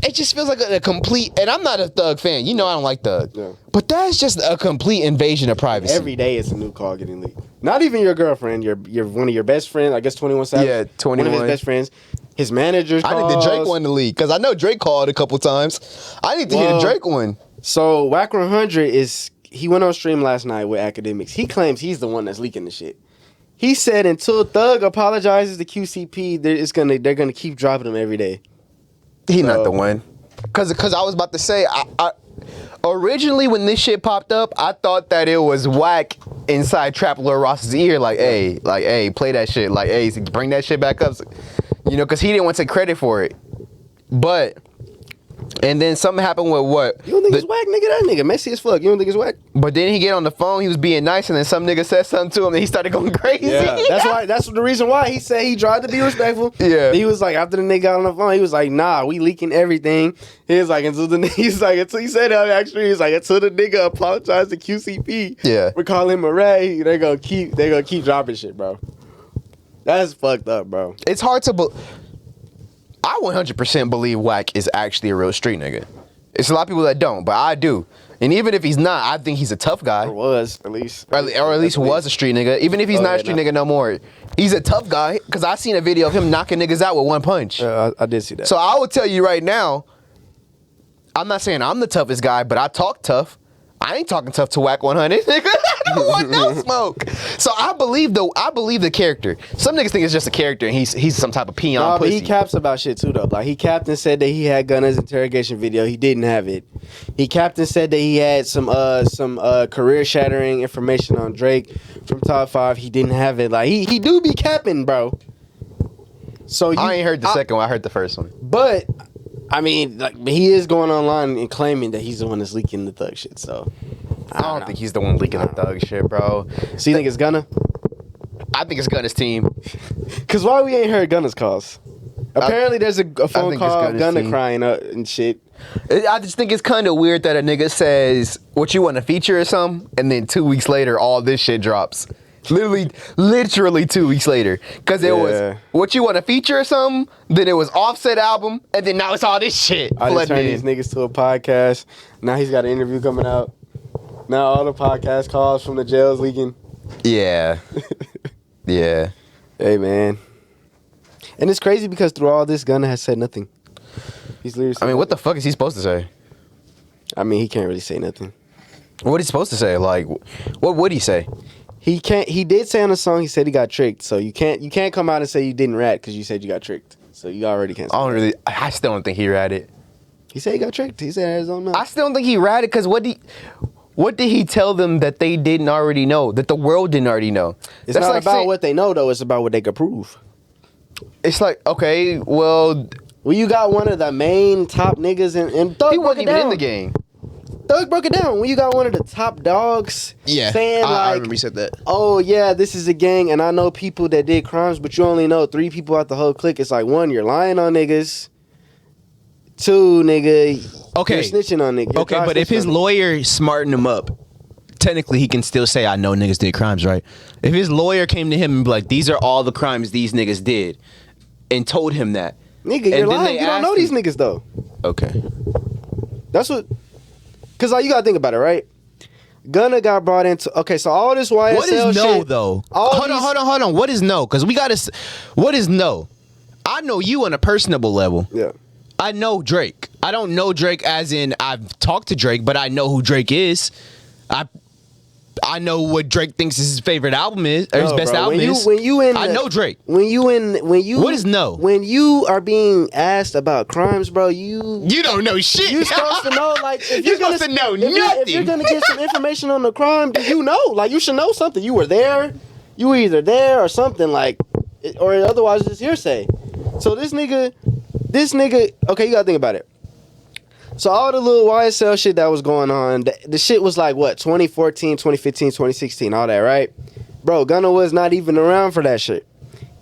It just feels like a complete, and I'm not a Thug fan. You know I don't like Thug. Yeah. But that's just a complete invasion of privacy. Every day it's a new call getting leaked. Not even your girlfriend, your one of your best friends, I guess 21 Savage. Yeah, 21. One of his best friends. His manager's calls. I need the Drake one to leak, because I know Drake called a couple times. I need to hear the Drake one. So Whack 100 he went on stream last night with Academics. He claims he's the one that's leaking the shit. He said until Thug apologizes to QCP, they're gonna keep dropping him every day. He not the one. Cause I was about to say, I originally when this shit popped up, I thought that it was Whack inside Trap Lil Ross's ear, like, hey, play that shit, like, hey, bring that shit back up, you know, cause he didn't want to take credit for it. But and then something happened with what? You don't think it's Whack, nigga? That nigga messy as fuck. You don't think it's Whack? But then he get on the phone, he was being nice, and then some nigga said something to him, and he started going crazy. Yeah, that's the reason why he said he tried to be respectful. Yeah, he was like, after the nigga got on the phone, he was like, nah, we leaking everything. He was like, until he said that actually, he's like, until the nigga apologized to QCP, yeah, we call him a ray, they're gonna keep dropping shit, bro. That's fucked up, bro. It's hard to I 100% believe Whack is actually a real street nigga. It's a lot of people that don't, but I do. And even if he's not, I think he's a tough guy. Or was, at least. Or at least was a street nigga. Even if he's not a street nigga no more, he's a tough guy. Because I seen a video of him knocking niggas out with one punch. I did see that. So I will tell you right now, I'm not saying I'm the toughest guy, but I talk tough. I ain't talking tough to Whack 100, nigga. I don't want no smoke. So I believe the character. Some niggas think it's just a character and he's some type of peon pussy. But he caps about shit too though. Like he capped and said that he had Gunna's interrogation video. He didn't have it. He capped and said that he had some career shattering information on Drake from Top 5. He didn't have it. Like he do be capping, bro. So I ain't heard the second one. I heard the first one. But I mean, like he is going online and claiming that he's the one that's leaking the Thug shit. So I don't think he's the one leaking the Thug shit, bro. So you think it's Gunna? I think it's Gunna's team. Cause why we ain't heard Gunna's calls? Apparently there's a phone call of Gunna team crying and shit. I just think it's kind of weird that a nigga says, what, you want to feature or something? And then 2 weeks later, all this shit drops. Literally 2 weeks later. Because it was, what, you want to feature or something? Then it was Offset album. And then now it's all this shit. I just turned these niggas to a podcast. Now he's got an interview coming out. Now all the podcast calls from the jails leaking. Yeah. Yeah. Hey, man. And it's crazy because through all this, Gunna has said nothing. He's literally. I mean, what the fuck is he supposed to say? I mean, he can't really say nothing. What is he supposed to say? Like, what would he say? He can't. He did say on the song he said he got tricked. So you can't come out and say you didn't rat because you said you got tricked. So you already can't. I still don't think he ratted. He said he got tricked. He said it his own mouth. I still don't think he ratted because what did he tell them that they didn't already know? That the world didn't already know? It's not like about what they know though. It's about what they could prove. It's like, okay, well, you got one of the main top niggas in Thug. He wasn't even in the game. Thug broke it down. When you got one of the top dogs saying I like, remember you said that. oh yeah, this is a gang, and I know people that did crimes, but you only know 3 people out the whole clique. It's like, 1, you're lying on niggas. 2, nigga, Okay. you're snitching on niggas. Okay, but if his lawyer smartened him up, technically he can still say, I know niggas did crimes, right? If his lawyer came to him and be like, these are all the crimes these niggas did, and told him that. Nigga, you're lying. You don't know these niggas, though. Okay. That's what... Because like, you got to think about it, right? Gunna got brought into... Okay, so all this YSL What is no, shit, though? all Hold on. What is no? Because we got to... What is no? I know you on a personable level. Yeah. I know Drake. I don't know Drake as in I've talked to Drake, but I know who Drake is. I know what Drake thinks his favorite album is, or his best album is. I know Drake. What is no? When you are being asked about crimes, bro, You don't know shit. you're supposed to know, like, if You're supposed to know if nothing. If you're gonna get some information on the crime, then you know, like, you should know something. You were there. You were either there or something, like, or otherwise it's hearsay. So this nigga, okay, you gotta think about it. So all the little YSL shit that was going on, the shit was like, what, 2014, 2015, 2016, all that, right? Bro, Gunna was not even around for that shit.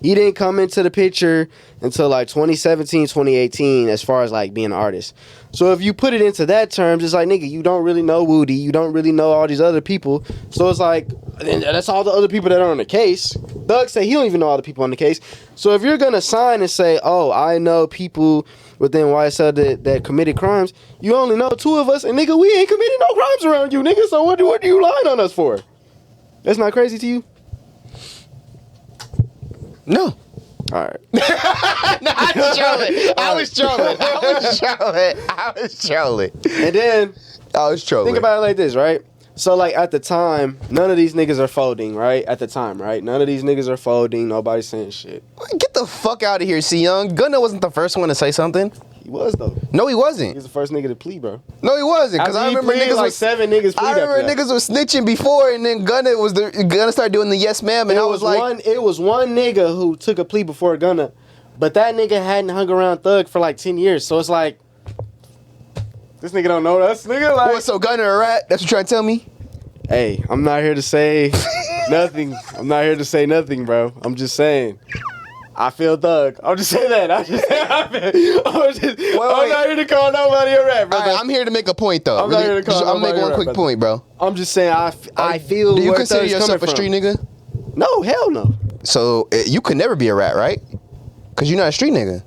He didn't come into the picture until like 2017, 2018, as far as like being an artist. So if you put it into that terms, it's like, nigga, you don't really know Woody, you don't really know all these other people. So it's like, and that's all the other people that are on the case. Thug said he don't even know all the people on the case. So if you're gonna sign and say, oh, I know people within YSL that committed crimes, you only know 2 of us, and nigga, we ain't committed no crimes around you, nigga. So what are you lying on us for? That's not crazy to you? No. All right. No, I was trolling. And then I was trolling. think about it like this, right? So like at the time, none of these niggas are folding, right? At the time, right? None of these niggas are folding. Nobody's saying shit. Get the fuck out of here, C Young. Gunna wasn't the first one to say something. He was though. No, he wasn't. He was the first nigga to plead, bro. No, he wasn't. Because After I he remember pleaded, niggas like was 7 niggas plead. I remember niggas was snitching before, and then Gunna started doing the yes ma'am, and I was like, it was one nigga who took a plea before Gunna, but that nigga hadn't hung around Thug for like 10 years. So it's like, this nigga don't know us, nigga. Like, what? So Gunna a rat? That's what you're trying to tell me? hey, I'm not here to say nothing. I'm not here to say nothing, bro. I'm just saying. I feel Thug. I'll just say that. I'm not here to call nobody a rat, bro. All right, I'm here to make a point, though. I'm not here to call I'm nobody make one a rat, quick brother. point, bro. I'm just saying I feel. Do you where consider Thug's yourself a coming street from. nigga? No, hell no. So you could never be a rat, right? Because you're not a street nigga.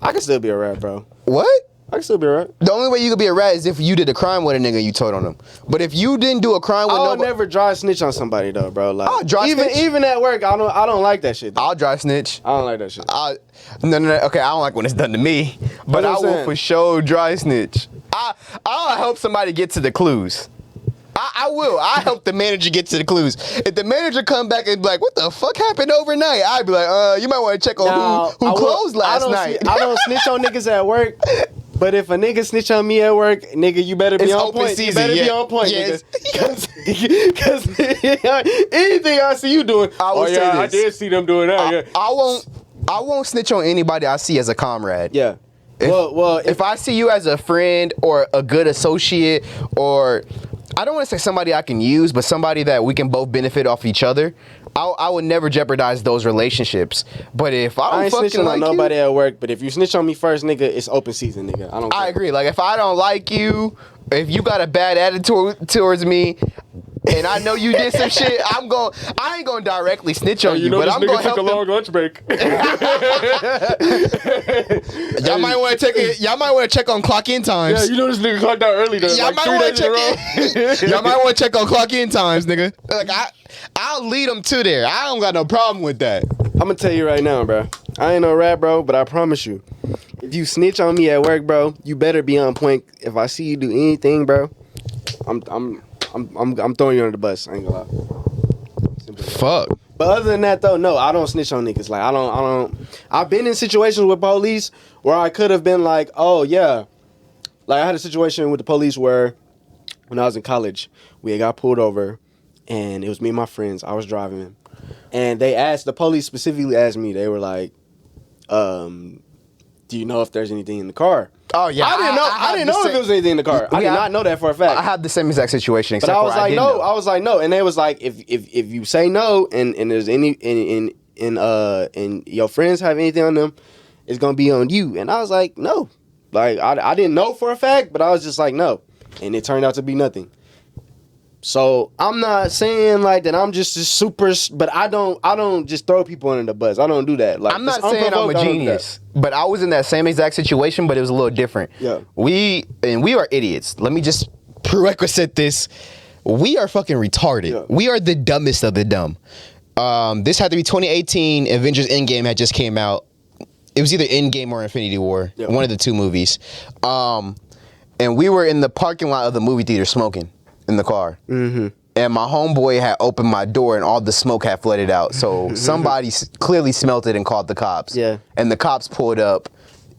I can still be a rat, bro. What? I can still be a rat. The only way you could be a rat is if you did a crime with a nigga and you told on him. But if you didn't do a crime with I'll nobody, never dry snitch on somebody though, bro. Like, I'll dry snitch? even at work, I don't like that shit. Though. I'll dry snitch. I don't like that shit. No. Okay, I don't like when it's done to me, but I That's what I'm will saying. for sure dry snitch. I'll help somebody get to the clues. I will. I help the manager get to the clues. If the manager come back and be like, "What the fuck happened overnight?" I'd be like, "You might want to check on who closed last night." I don't snitch on niggas at work. But if a nigga snitch on me at work, nigga, you better be It's on open point. season, You better be yeah. on point, Yes. nigga. Because anything I see you doing, I will say I this. did see them doing that. Yeah. I won't snitch on anybody I see as a comrade. Yeah. If I see you as a friend or a good associate, or I don't want to say somebody I can use, but somebody that we can both benefit off each other, I would never jeopardize those relationships. But if I I don't ain't fucking snitching like on you, nobody at work, but if you snitch on me first, nigga, it's open season, nigga. I don't care. I agree. Like if I don't like you, if you got a bad attitude towards me, and I know you did some shit, I ain't gonna directly snitch on you, but I'm gonna help them. lunch break. Y'all might want to check on clock in times. Yeah, you know this nigga clocked out early though. Y'all like might 3 want days in a row. to check. Y'all might want to check on clock in times, nigga. Like I'll lead them to there. I don't got no problem with that. I'm gonna tell you right now, bro. I ain't no rat, bro, but I promise you, if you snitch on me at work, bro, you better be on point. If I see you do anything, bro, I'm throwing you under the bus. I ain't gonna lie. Fuck. But other than that, though, no, I don't snitch on niggas. Like I don't. I've been in situations with police where I could have been like, oh yeah, like I had a situation with the police where when I was in college, we had got pulled over, and it was me and my friends. I was driving. And the police specifically asked me, they were like, do you know if there's anything in the car? Oh yeah, I didn't know if it was anything in the car. I did not know that for a fact. I had the same exact situation, but I was like, no. I was like, no, and they was like, if you say no, and there's any and your friends have anything on them, it's gonna be on you. And I was like, no, like I didn't know for a fact, but I was just like, no, and it turned out to be nothing. So I'm not saying like that I'm just super, but I don't just throw people under the bus. I don't do that. Like I'm not saying I'm a genius, but I was in that same exact situation, but it was a little different. Yeah. We are idiots. Let me just prerequisite this. We are fucking retarded. Yeah. We are the dumbest of the dumb. This had to be 2018. Avengers Endgame had just came out. It was either Endgame or Infinity War, one of the two movies. And we were in the parking lot of the movie theater smoking in the car. Mm-hmm. And my homeboy had opened my door and all the smoke had flooded out. So somebody clearly smelt it and called the cops. Yeah. And the cops pulled up.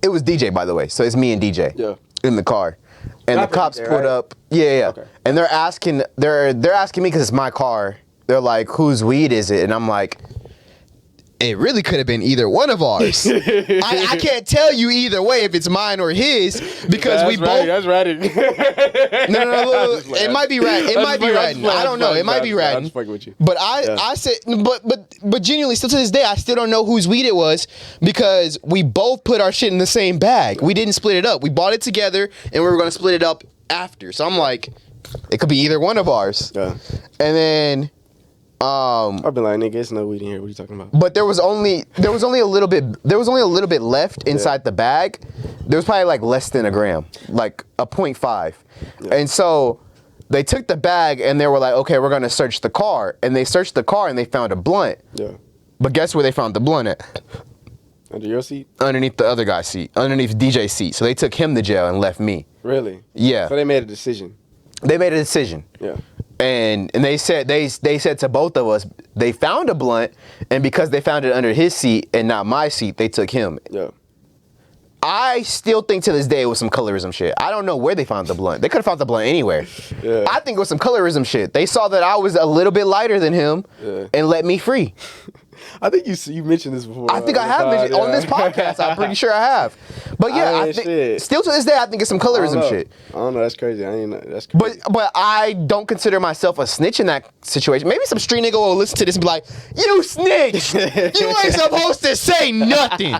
It was DJ, by the way. So it's me and DJ in the car. And the cops pulled up. Yeah. Okay. And they're asking me because it's my car. They're like, whose weed is it? And I'm like, it really could have been either one of ours. I can't tell you either way if it's mine or his because we both. That's ratted. No. Look, it might be rat. It might be rat. I don't know. It might be rat. I'm just fucking with you. But I said, but genuinely, still to this day, I still don't know whose weed it was because we both put our shit in the same bag. We didn't split it up. We bought it together and we were going to split it up after. So I'm like, it could be either one of ours. Yeah. And then. I've been like, nigga, it's no weed in here. What are you talking about? But there was only a little bit left inside the bag. There was probably like less than a gram, like a 0.5. Yeah. And so they took the bag and they were like, okay, we're gonna search the car. And they searched the car and they found a blunt. Yeah. But guess where they found the blunt at? Under your seat? Underneath the other guy's seat, underneath DJ's seat. So they took him to jail and left me. Really? Yeah. So they made a decision. Yeah. And they said to both of us, they found a blunt, and because they found it under his seat and not my seat, they took him. Yeah. I still think to this day it was some colorism shit. I don't know where they found the blunt. They could have found the blunt anywhere. Yeah. I think it was some colorism shit. They saw that I was a little bit lighter than him and let me free. I think you mentioned this before. I think I have mentioned on this podcast. I'm pretty sure I have. But yeah, I think still to this day I think it's some colorism shit. I don't know. That's crazy. That's crazy. But I don't consider myself a snitch in that situation. Maybe some street nigga will listen to this and be like, "You snitch! You ain't supposed to say nothing."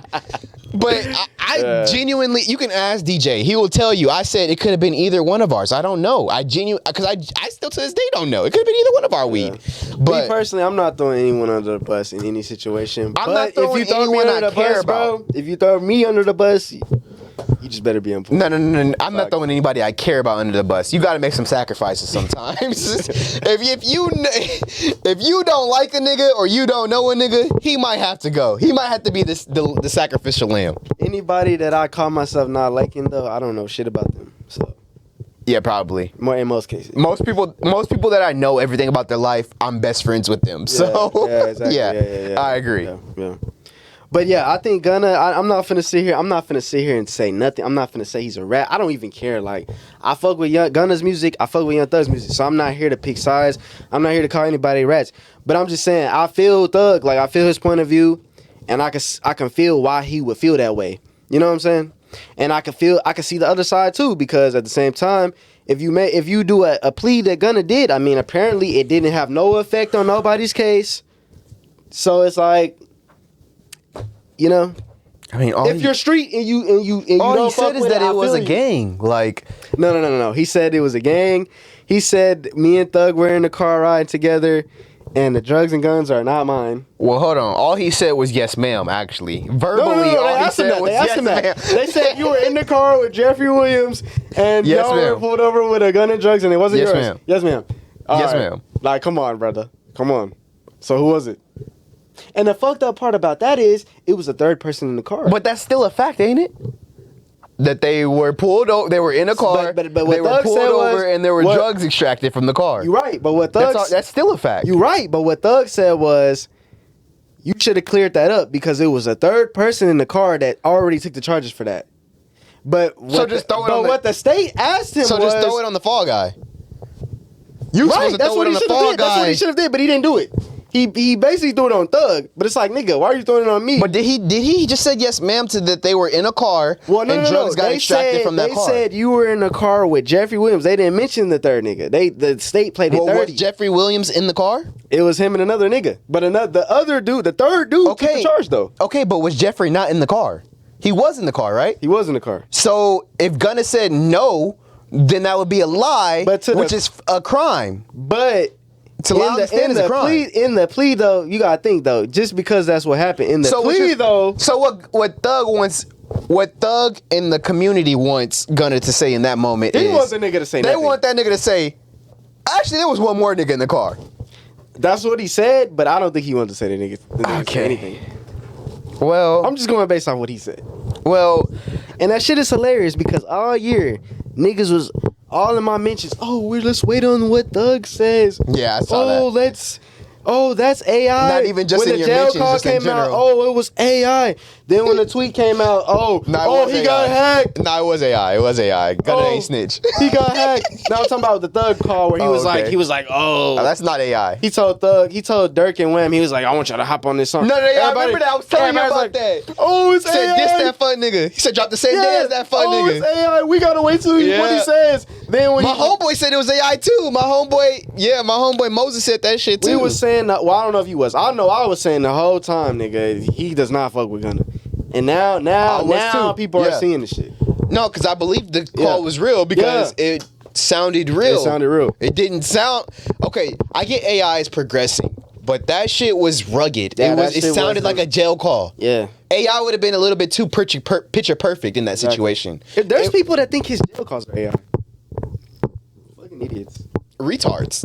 But I genuinely, you can ask DJ. He will tell you. I said it could have been either one of ours. I don't know. Because I still to this day don't know. It could have been either one of our weed. But me personally, I'm not throwing anyone under the bus in any situation. I'm not throwing anyone I care about. Bro, if you throw me under the bus, you just better be on point. No. I'm not throwing anybody I care about under the bus. You got to make some sacrifices sometimes. if you don't like a nigga or you don't know a nigga, he might have to go. He might have to be the sacrificial lamb. Anybody that I call myself not liking though, I don't know shit about them. So yeah, probably. In most cases. Most people that I know everything about their life, I'm best friends with them. So exactly. Yeah. I agree. Yeah. But yeah, I think Gunna. I'm not finna sit here and say nothing. I'm not finna say he's a rat. I don't even care. Like I fuck with Gunna's music. I fuck with Young Thug's music. So I'm not here to pick sides. I'm not here to call anybody rats. But I'm just saying I feel Thug. Like I feel his point of view, and I can feel why he would feel that way. You know what I'm saying? And I can see the other side too, because at the same time, if you do a plea that Gunna did, I mean, apparently it didn't have no effect on nobody's case. So it's like, you know, I mean, if you're street and you all don't he said is that it was a gang. Like, no. He said it was a gang. He said me and Thug were in the car riding together, and the drugs and guns are not mine. Well, hold on. All he said was yes, ma'am. Actually, verbally, all he said was yes, ma'am. They said you were in the car with Jeffrey Williams, and y'all were pulled over with a gun and drugs, and it wasn't yours. Ma'am. Yes, ma'am. Yes, ma'am. Like, come on, brother. Come on. So who was it? And the fucked up part about that is it was a third person in the car. But that's still a fact, ain't it? That they were pulled over, they were in a car, but they were pulled over, and there were drugs extracted from the car. You're right, but what Thug... That's still a fact. You're right, but what Thug said was, you should have cleared that up because it was a third person in the car that already took the charges for that. But what the state asked him was... So just throw it on the fall guy. That's what he should have did, but he didn't do it. He basically threw it on Thug, but it's like, nigga, why are you throwing it on me? But did he just said yes, ma'am, to that they were in a car and drugs got extracted from that car? They said you were in a car with Jeffrey Williams. They didn't mention the third nigga. The state played it 30. Was Jeffrey Williams in the car? It was him and another nigga. But the other dude, the third dude, took the charge though. Okay, but was Jeffrey not in the car? He was in the car, right? He was in the car. So if Gunna said no, then that would be a lie, which is a crime. But to lie in the crime. In the plea though, you gotta think though, just because that's what happened in the plea though. So what Thug wants, what Thug in the community wants Gunna to say in that moment he wants a nigga to say nothing. They want that nigga to say, actually there was one more nigga in the car. That's what he said, but I don't think he wanted to say the nigga say anything. Well, I'm just going based on what he said. Well, and that shit is hilarious because all year niggas was all in my mentions. Oh, let's wait on what Thug says. Yeah, I saw that. That's AI. Not even just when in the your jail mentions, call just in came general. out, he was AI. Then when the tweet came out, he got hacked. Nah, it was AI. It was AI. Gunna ain't snitch. He got hacked. Now I'm talking about the Thug call where he was like, that's not AI. He told Dirk and Wham, he was like, I want y'all to hop on this song. No, I remember that. I was telling you about that. Oh, it's AI. He said, this that fun nigga. He said, drop the same day as that fun nigga. It's AI. We gotta wait till what he says. Then when my homeboy said it was AI too. My homeboy Moses said that shit too. We was saying, I don't know if he was. I know I was saying the whole time, nigga, he does not fuck with Gunna. And now people are seeing the shit. No, because I believe the call was real because it sounded real. It sounded real. It didn't sound... Okay, I get AI is progressing, but that shit was rugged. Yeah, it sounded like a jail call. Yeah. AI would have been a little bit too picture perfect in that situation. There's people that think his jail calls are AI. Fucking idiots. Retards.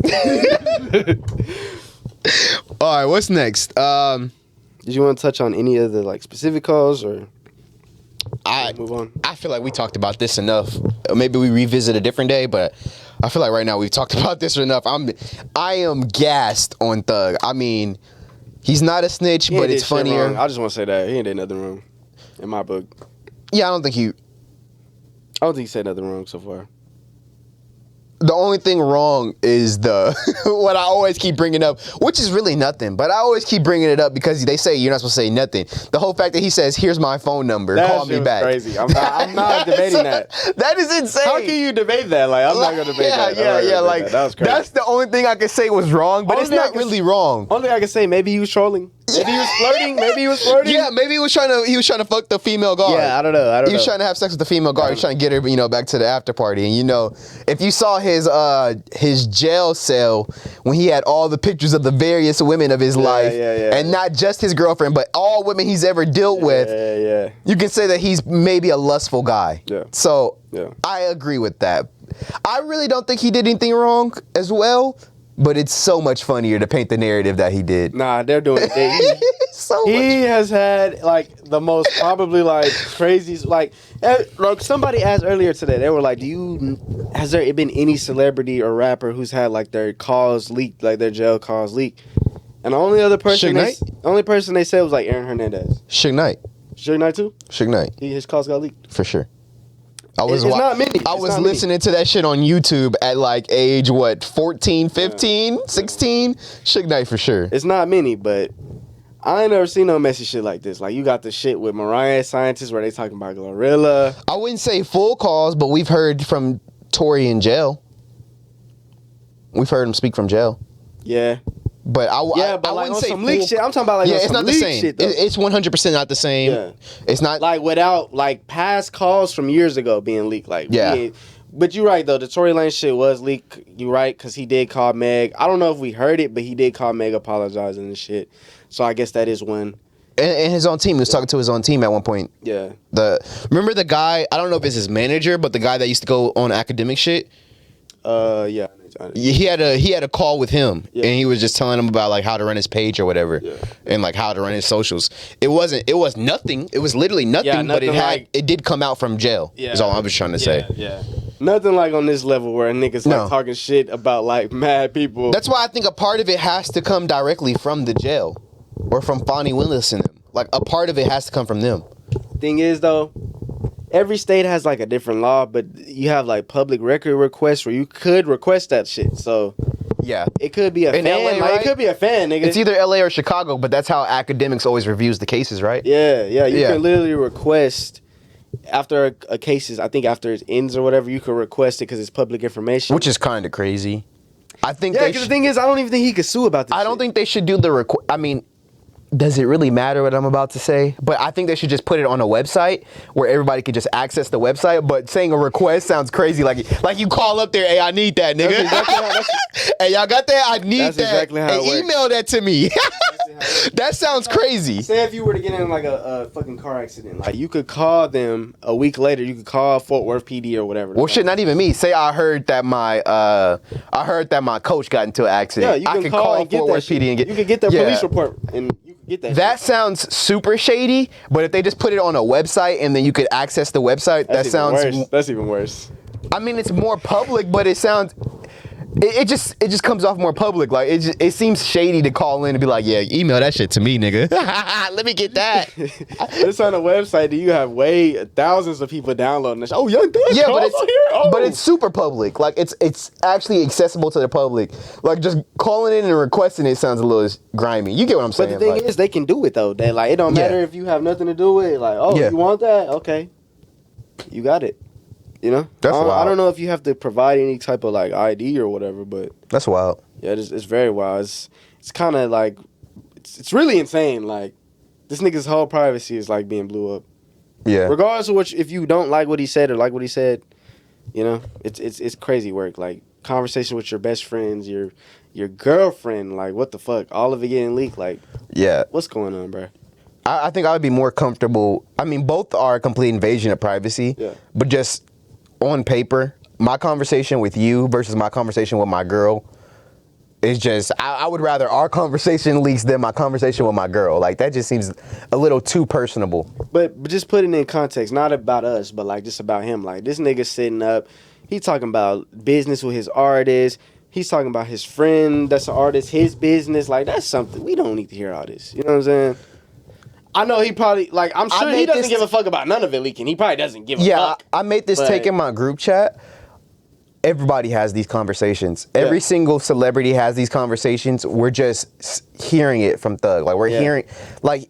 All right, what's next? Did you want to touch on any of the specific calls or move on? I feel like we talked about this enough. Maybe we revisit a different day, but I feel like right now we've talked about this enough. I am gassed on Thug. I mean, he's not a snitch, but it's funnier. I just want to say that he ain't did nothing wrong in my book. Yeah, I don't think he said nothing wrong so far. The only thing wrong is what I always keep bringing up, which is really nothing, but I always keep bringing it up because they say you're not supposed to say nothing. The whole fact that he says, here's my phone number, call me back. Crazy. I'm not debating that. That is insane. How can you debate that? I'm not going to debate that. Yeah. That was crazy. That's the only thing I can say was wrong, but it's not really wrong. Only thing I can say, maybe he was trolling. Maybe he was flirting. Yeah, maybe he was trying to fuck the female guard. Yeah, I don't know. He was trying to have sex with the female guard. He was trying to get her, back to the after party. And if you saw his jail cell when he had all the pictures of the various women of his life, and not just his girlfriend, but all women he's ever dealt with, you can say that he's maybe a lustful guy. Yeah. So I agree with that. I really don't think he did anything wrong as well. But it's so much funnier to paint the narrative that he did. Nah, they're doing it. He has had the most probably crazy somebody asked earlier today. They were like, has there been any celebrity or rapper who's had their calls leaked, their jail calls leaked? And the only other person they said was Aaron Hernandez. Suge Knight. Suge Knight too? Suge Knight. His calls got leaked. For sure. It's not many. I was listening to that shit on YouTube at age 14, 15, 16. Suge Knight for sure. It's not many, but I ain't never seen no messy shit like this. You got the shit with Mariah Scientist where they talking about Glorilla. I wouldn't say full calls, but we've heard from Tory in jail. We've heard him speak from jail. Yeah. But I wouldn't say some leak shit. I'm talking about it's not the same. Shit, it's 100% not the same. Yeah. It's not without past calls from years ago being leaked. But you're right though. The Tory Lanez shit was leaked. You right because he did call Meg. I don't know if we heard it, but he did call Meg apologizing and shit. So I guess that is one. And his own team. He was talking to his own team at one point. Yeah. Remember the guy? I don't know if it's his manager, but the guy that used to go on academic shit. Yeah. He had a call with him, and he was just telling him about how to run his page or whatever, and how to run his socials. It was nothing. It was literally nothing, but it did come out from jail. Yeah, is all I was trying to say. Yeah, nothing on this level where niggas talking shit about mad people. That's why I think a part of it has to come directly from the jail, or from Fonnie Willis and them. A part of it has to come from them. Thing is though, every state has a different law, but you have public record requests where you could request that shit. So Yeah. It could be a In fan. LA, like, right? It could be a fan, nigga. It's either LA or Chicago, but that's how academics always reviews the cases, right? Yeah. You Yeah. can literally request after a case I think after it ends or whatever, you can request it because it's public information. Which is kind of crazy. I think. Yeah, because the thing is, I don't even think he could sue about this. I don't think they should do the I mean, does it really matter what I'm about to say? But I think they should just put it on a website where everybody could just access the website. But saying a request sounds crazy. Like you call up there, hey, I need that, nigga. Hey, y'all got that? I need that. Exactly how hey, email that to me. That sounds crazy. Say if you were to get in like a fucking car accident, like you could call them a week later. You could call Fort Worth PD or whatever. Well, shit, not even me. Say I heard that my coach got into an accident. Yeah, you can I could call and get Fort that Worth shit. PD and get. You could get their police report and you could get that. That shit. sounds super shady. But if they just put it on a website and then you could access the website, that sounds worse. That's even worse. I mean, it's more public, but it sounds. It just comes off more public. Like it seems shady to call in and be like, yeah, email that shit to me, nigga. Let me get that. It's on a website that you have thousands of people downloading this. Oh, Young Thug. Yeah, but but it's super public. Like it's actually accessible to the public. Like just calling in and requesting it sounds a little grimy. You get what I'm saying? But the thing is, they can do it though. They like it don't matter if you have nothing to do with it. Like, oh, you want that? Okay, you got it. You know, that's wild. I don't know if you have to provide any type of like ID or whatever, but that's wild. Yeah, it's very wild. It's kind of like it's really insane. Like this nigga's whole privacy is like being blew up. Yeah. Regardless of if you don't like what he said or like what he said, you know, it's crazy work. Like conversation with your best friends, your girlfriend. Like what the fuck? All of it getting leaked. Like yeah, what's going on, bro? I think I would be more comfortable. I mean, both are a complete invasion of privacy. Yeah. But just on paper, my conversation with you versus my conversation with my girl is just, I would rather our conversation leaks than my conversation with my girl. Like, that just seems a little too personable. But just put it in context, not about us, but like just about him. Like, this nigga sitting up, he talking about business with his artist. He's talking about his friend that's an artist, his business. Like, that's something, we don't need to hear all this. You know what I'm saying? I know he probably, like, I'm sure he doesn't give a fuck about none of it leaking. He probably doesn't give a fuck. Yeah, I made this take in my group chat. Everybody has these conversations. Yeah. Every single celebrity has these conversations. We're just hearing it from Thug. Like, we're hearing, like,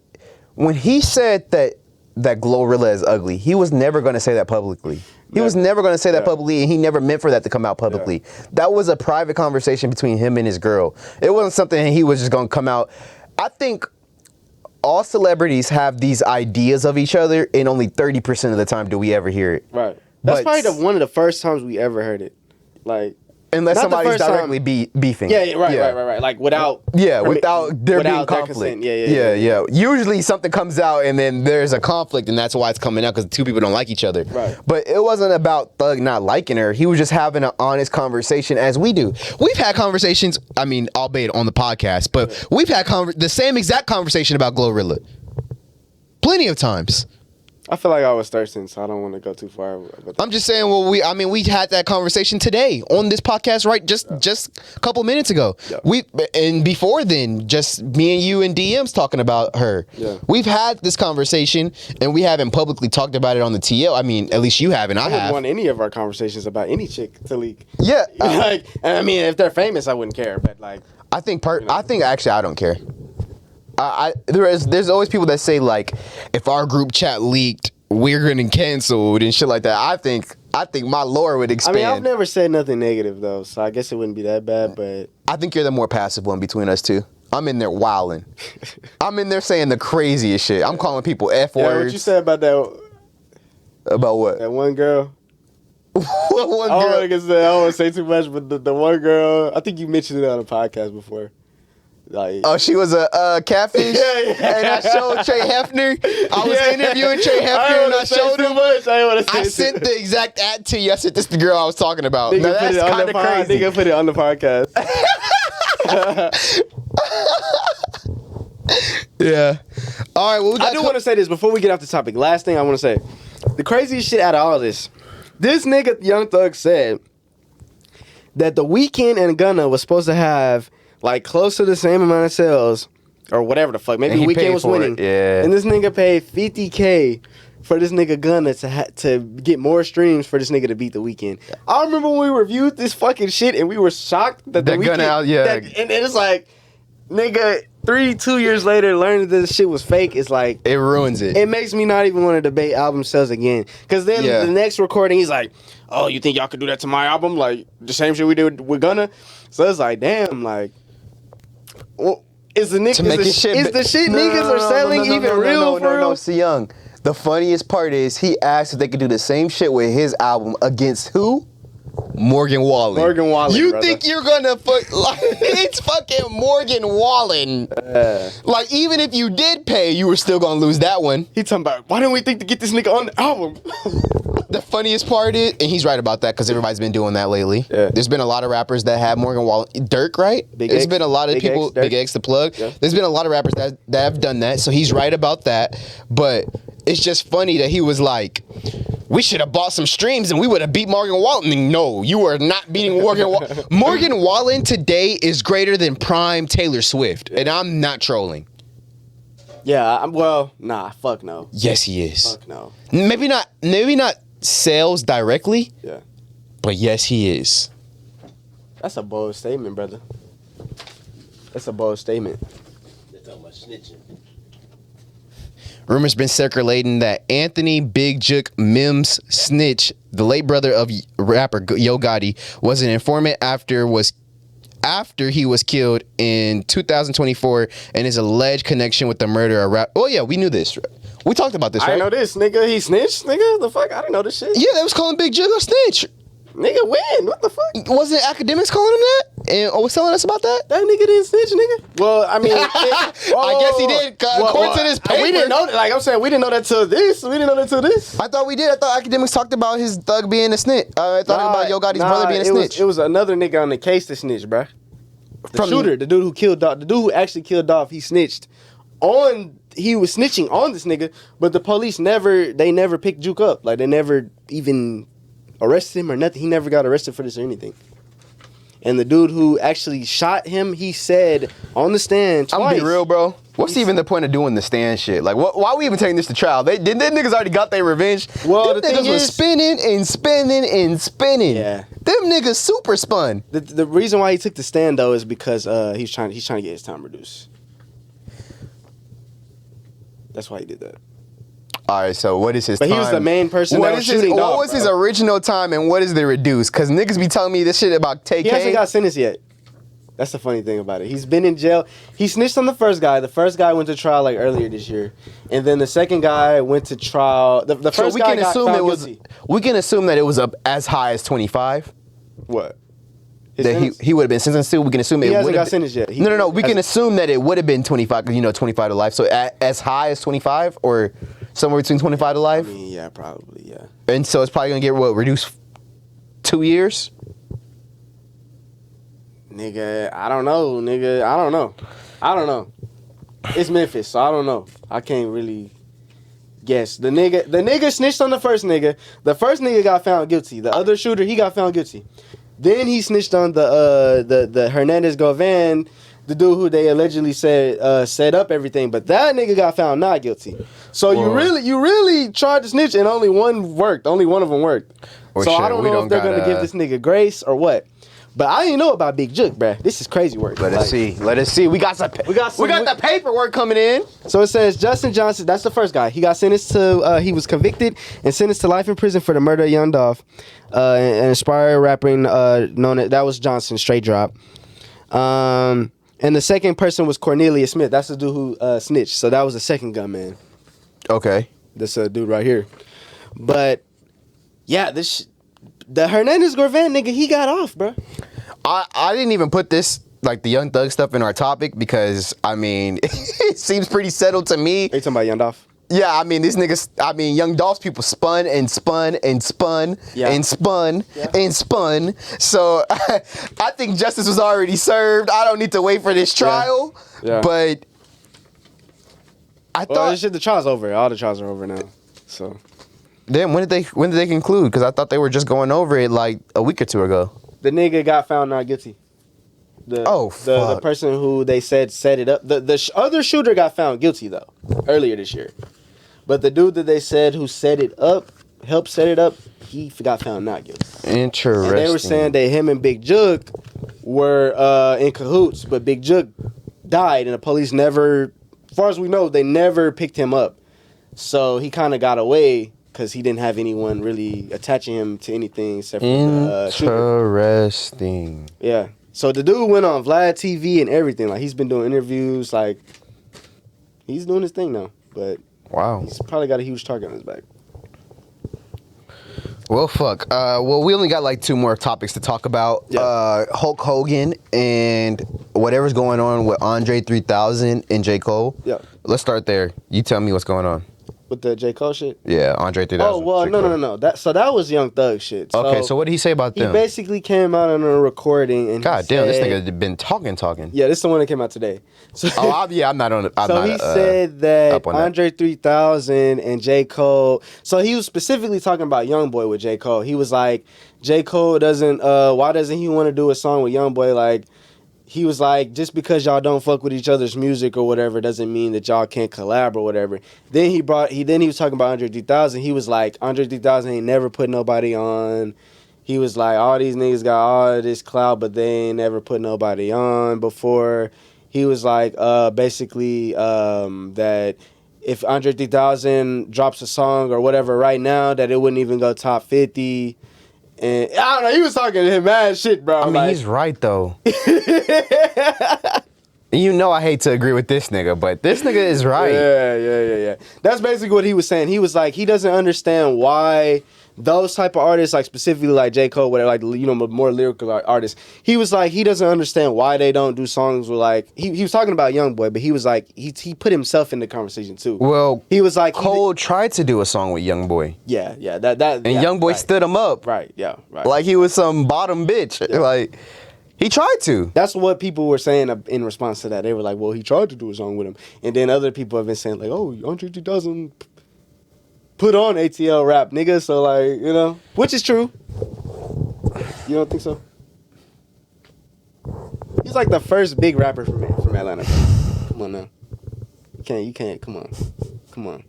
when he said that Glorilla is ugly, he was never going to say that publicly. He was never going to say that publicly, and he never meant for that to come out publicly. That was a private conversation between him and his girl. It wasn't something he was just going to come out. I think all celebrities have these ideas of each other, and only 30% of the time do we ever hear it. Right. That's probably one of the first times we ever heard it. Like, unless somebody's directly beefing. Yeah, right. Like without without there being conflict. Yeah. Usually something comes out and then there's a conflict, and that's why it's coming out, because two people don't like each other. Right. But it wasn't about Thug not liking her. He was just having an honest conversation, as we do. We've had conversations, I mean, albeit on the podcast, but we've had the same exact conversation about Glorilla. Plenty of times. I feel like I was thirsty, so I don't want to go too far. I'm just saying, well, we had that conversation today on this podcast, right? Just a couple minutes ago. Yeah. And before then, just me and you and DMs talking about her. Yeah. We've had this conversation, and we haven't publicly talked about it on the TL. I mean, at least you haven't. I wouldn't want any of our conversations about any chick to leak. Yeah. Like, I mean, if they're famous, I wouldn't care. But like, I think actually I don't care. There's always people that say, like, if our group chat leaked, we're getting canceled and shit like that. I think my lore would expand. I mean, I've never said nothing negative though, so I guess it wouldn't be that bad. But I think you're the more passive one between us two. I'm in there wilding. I'm in there saying the craziest shit. I'm calling people F words. Yeah, what you said about that? About what? That one girl. What one girl? I don't want to say too much, but the one girl, I think you mentioned it on a podcast before. Like, oh, she was a catfish? Yeah. And I showed Trey Hefner. I was interviewing Trey Hefner, and I showed him. I sent the exact ad to you. I said, this is the girl I was talking about. Now, that's kind of crazy. Nigga put it on the podcast. Yeah. All right, well, I do want to say this before we get off the topic. Last thing I want to say. The craziest shit out of all this nigga Young Thug said that The Weeknd and Gunna was supposed to have like close to the same amount of sales or whatever the fuck. Maybe The Weeknd was winning. Yeah. And this nigga paid $50K for this nigga Gunna to get more streams for this nigga to beat The Weeknd. I remember when we reviewed this fucking shit and we were shocked that The Weeknd... Gunna out, yeah. And it's like, nigga, 2 years later, learning that this shit was fake is like... It ruins it. It makes me not even want to debate album sales again. Because then the next recording, he's like, oh, you think y'all could do that to my album? Like, the same shit we did with Gunna? So it's like, damn, like... Well, is the shit niggas are selling even real for real? No, see, Young. The funniest part is he asked if they could do the same shit with his album against who? Morgan Wallen. Morgan Wallen. You think you're gonna put like it's fucking Morgan Wallen? Like even if you did pay, you were still gonna lose that one. He talking about why didn't we think to get this nigga on the album? The funniest part is, and he's right about that because everybody's been doing that lately. Yeah. There's been a lot of rappers that have Morgan Wallen. Dirk, right? There's been a lot of people. Big X, the plug. Yeah. There's been a lot of rappers that have done that. So he's right about that. But it's just funny that he was like, we should have bought some streams and we would have beat Morgan Wallen. No, you are not beating Morgan Wallen. Morgan Wallen today is greater than prime Taylor Swift. And I'm not trolling. Yeah, well, nah, fuck no. Yes, he is. Fuck no. Maybe not sales directly. Yeah. But yes, he is. That's a bold statement, brother. That's a bold statement. They're talking about snitching. Rumors been circulating that Anthony Big Jook Mims Snitch, the late brother of rapper Yo Gotti, was an informant after he was killed in 2024 and his alleged connection with the murder of rap. Oh yeah, we knew this. We talked about this, right? I know this, nigga. He snitched, nigga. The fuck? I didn't know this shit. Yeah, they was calling Big Jook a snitch. Nigga, when? What the fuck? Wasn't academics calling him that? And was telling us about that? That nigga didn't snitch, nigga. Well, I mean, I guess he did. According to this paper, we didn't know that. Like I'm saying, we didn't know that till this. We didn't know that till this. I thought we did. I thought academics talked about his thug being a snitch. I thought about Yo Gotti's brother being a snitch. It was another nigga on the case that snitched, bruh. The shooter, the dude who killed Dolph, the dude who actually killed Dolph, he snitched on. He was snitching on this nigga, but the police never picked Juke up. Like they never even arrested him or nothing. He never got arrested for this or anything. And the dude who actually shot him, he said on the stand twice. I'm gonna be real, bro. What's even the point of doing the stand shit? Like, why are we even taking this to trial? Them niggas already got their revenge. Well, them niggas was spinning and spinning and spinning. Yeah. Them niggas super spun. The reason why he took the stand though is because he's trying to get his time reduced. That's why he did that. All right, so what is his time? But he was the main person that was shooting Dolph, What was his original time and what is the reduced? Because niggas be telling me this shit about TK. He hasn't got sentenced yet. That's the funny thing about it. He's been in jail. He snitched on the first guy. The first guy went to trial like earlier this year. And then the second guy went to trial. The first guy got found guilty. We can assume that it was up as high as 25. What? That he would have been sentenced to. We can assume he hasn't got sentenced yet. No. We can assume that it would have been 25 because 25 to life. So as high as 25 or somewhere between 25 to life. I mean, yeah, probably, yeah. And so it's probably gonna get reduced 2 years. Nigga, I don't know. Nigga, I don't know. It's Memphis, so I don't know. I can't really guess. The nigga snitched on the first nigga. The first nigga got found guilty. The other shooter, he got found guilty. Then he snitched on the Hernandez Govan, the dude who they allegedly said set up everything, but that nigga got found not guilty. So you really tried to snitch and only one worked. Only one of them worked. So I don't know if they're gonna give this nigga grace or what. But I didn't know about Big Jook, bruh. This is crazy work. Let us see. We got the paperwork coming in. So it says Justin Johnson. That's the first guy. He got sentenced to. He was convicted and sentenced to life in prison for the murder of Young Dolph, an inspired rapper known as that was Johnson. Straight drop. And the second person was Cornelius Smith. That's the dude who snitched. So that was the second gunman. Okay. This dude right here. But yeah, the Hernandez Govan nigga, he got off, bro. I didn't even put this, like the Young Thug stuff in our topic because, I mean, it seems pretty settled to me. Are you talking about Young Dolph? Yeah, I mean, Young Dolph's people spun and spun and spun and spun and spun. So I think justice was already served. I don't need to wait for this trial. Yeah. But I thought the trial's over. All the trials are over now. So then when did they conclude? Because I thought they were just going over it like a week or two ago. The nigga got found not guilty. The person who they said set it up. The other shooter got found guilty though earlier this year. But the dude that they said who set it up, helped set it up, he got found not guilty. Interesting. And they were saying that him and Big Jug were in cahoots, but Big Jug died, and the police never, as far as we know, they never picked him up. So he kind of got away because he didn't have anyone really attaching him to anything except for the shooter. Interesting. Yeah. So the dude went on Vlad TV and everything. Like, he's been doing interviews. Like, he's doing his thing now. But wow, he's probably got a huge target on his back. Well, fuck. Well, we only got like 2 more topics to talk about. Yeah. Hulk Hogan and whatever's going on with Andre 3000 and J. Cole. Yeah. Let's start there. You tell me what's going on. With the J. Cole shit? Yeah, Andre 3000. Oh, well, no. That was Young Thug shit. So okay, so what did he say about them? He basically came out on a recording and God damn, this nigga been talking. Yeah, this is the one that came out today. So, I'm not on it. So he said that Andre 3000 and J. Cole. So he was specifically talking about YoungBoy with J. Cole. He was like, J. Cole doesn't. Why doesn't he want to do a song with YoungBoy? Like, he was like, just because y'all don't fuck with each other's music or whatever doesn't mean that y'all can't collab or whatever. Then he was talking about Andre 3000. He was like, Andre 3000 ain't never put nobody on. He was like, all these niggas got all this clout, but they ain't never put nobody on before. He was like, basically, that if Andre 3000 drops a song or whatever right now, that it wouldn't even go top 50. And I don't know, he was talking to him mad shit, bro. I mean, he's right, though. You know I hate to agree with this nigga, but this nigga is right. Yeah. That's basically what he was saying. He was like, he doesn't understand why those type of artists, like specifically like J. Cole, whatever, like, you know, more lyrical artists, he was like, he doesn't understand why they don't do songs with like, he was talking about YoungBoy, but he was like, he put himself in the conversation too. Well, he was like, Cole tried to do a song with YoungBoy. Yeah, that and YoungBoy stood him up. Right, yeah, right. Like he was some bottom bitch. Yeah. Like, he tried to. That's what people were saying in response to that. They were like, well, he tried to do a song with him. And then other people have been saying like, oh, Andre 3000 put on ATL rap, nigga. So like, you know, which is true. You don't think so? He's like the first big rapper from Atlanta. Come on now. You can't. Come on.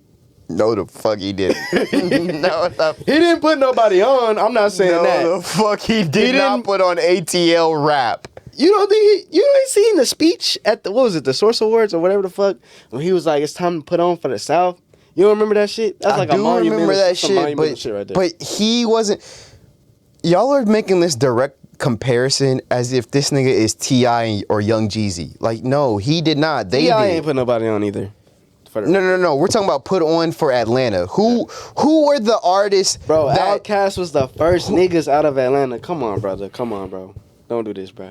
No, the fuck he didn't. No, he didn't put nobody on. I'm not saying that. No, the fuck he not put on ATL rap. You don't think you ain't seen the speech at the, what was it, the Source Awards or whatever the fuck, when he was like, it's time to put on for the South? You don't remember that shit? That's like a monumental, remember that shit, but he wasn't. Y'all are making this direct comparison as if this nigga is T.I. or Young Jeezy. Like, no, he did not. They T.I. did. ain't put nobody on either. No. We're talking about put on for Atlanta. Who were the artists? Bro, Outkast was the first niggas out of Atlanta. Come on, brother. Come on, bro. Don't do this, bro.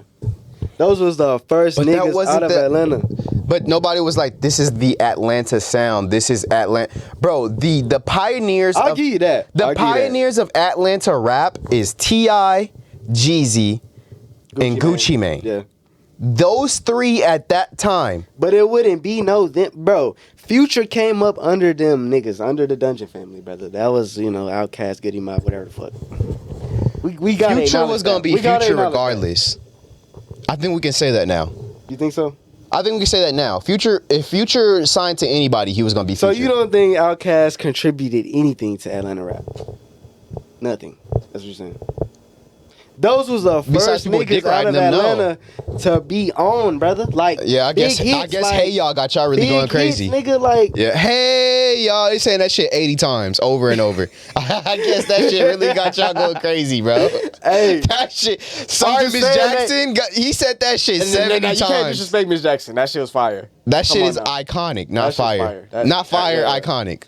Those was the first niggas out of Atlanta. But nobody was like, this is the Atlanta sound. This is Atlanta. Bro, the pioneers. I'll give you that. The pioneers of Atlanta rap is T.I., Jeezy, and Gucci Mane. Yeah. Those 3 at that time. But it wouldn't be bro. Future came up under them niggas, under the Dungeon Family, brother. That was, you know, Outkast, Goody Mob, whatever the fuck. We got Future was gonna be Future regardless. I think we can say that now. You think so? I think we can say that now. If Future signed to anybody, he was gonna be Future. So you don't think Outkast contributed anything to Atlanta rap? Nothing. That's what you're saying. Those was the first niggas out of Atlanta to be on, brother. Like, yeah, I guess like, Hey Y'all got y'all really going crazy. Hits, nigga, like, yeah, Hey Y'all, they saying that shit 80 times over and over. I guess that shit really got y'all going crazy, bro. Hey, that shit. Sorry, Miss Jackson. He said that shit 70 times. You can't disrespect Miss Jackson. That shit was fire. That shit is iconic, not fire. Not fire, iconic.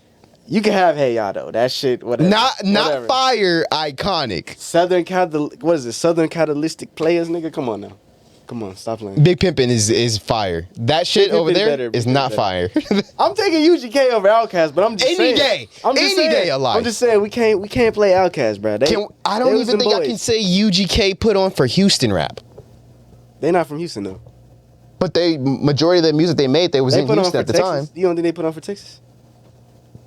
You can have Hey Y'all though. That shit, whatever. Not fire, iconic. Southern Catalytic Players, nigga. Come on now. Come on, stop playing. Big Pimpin' is fire. That shit over there is not fire. I'm taking UGK over Outkast, but I'm just saying. Any day alive. I'm just saying we can't play Outkast, bro. I don't even think I can say UGK put on for Houston rap. They not from Houston though. But majority of the music they made, they was in Houston at the time. You don't think they put on for Texas?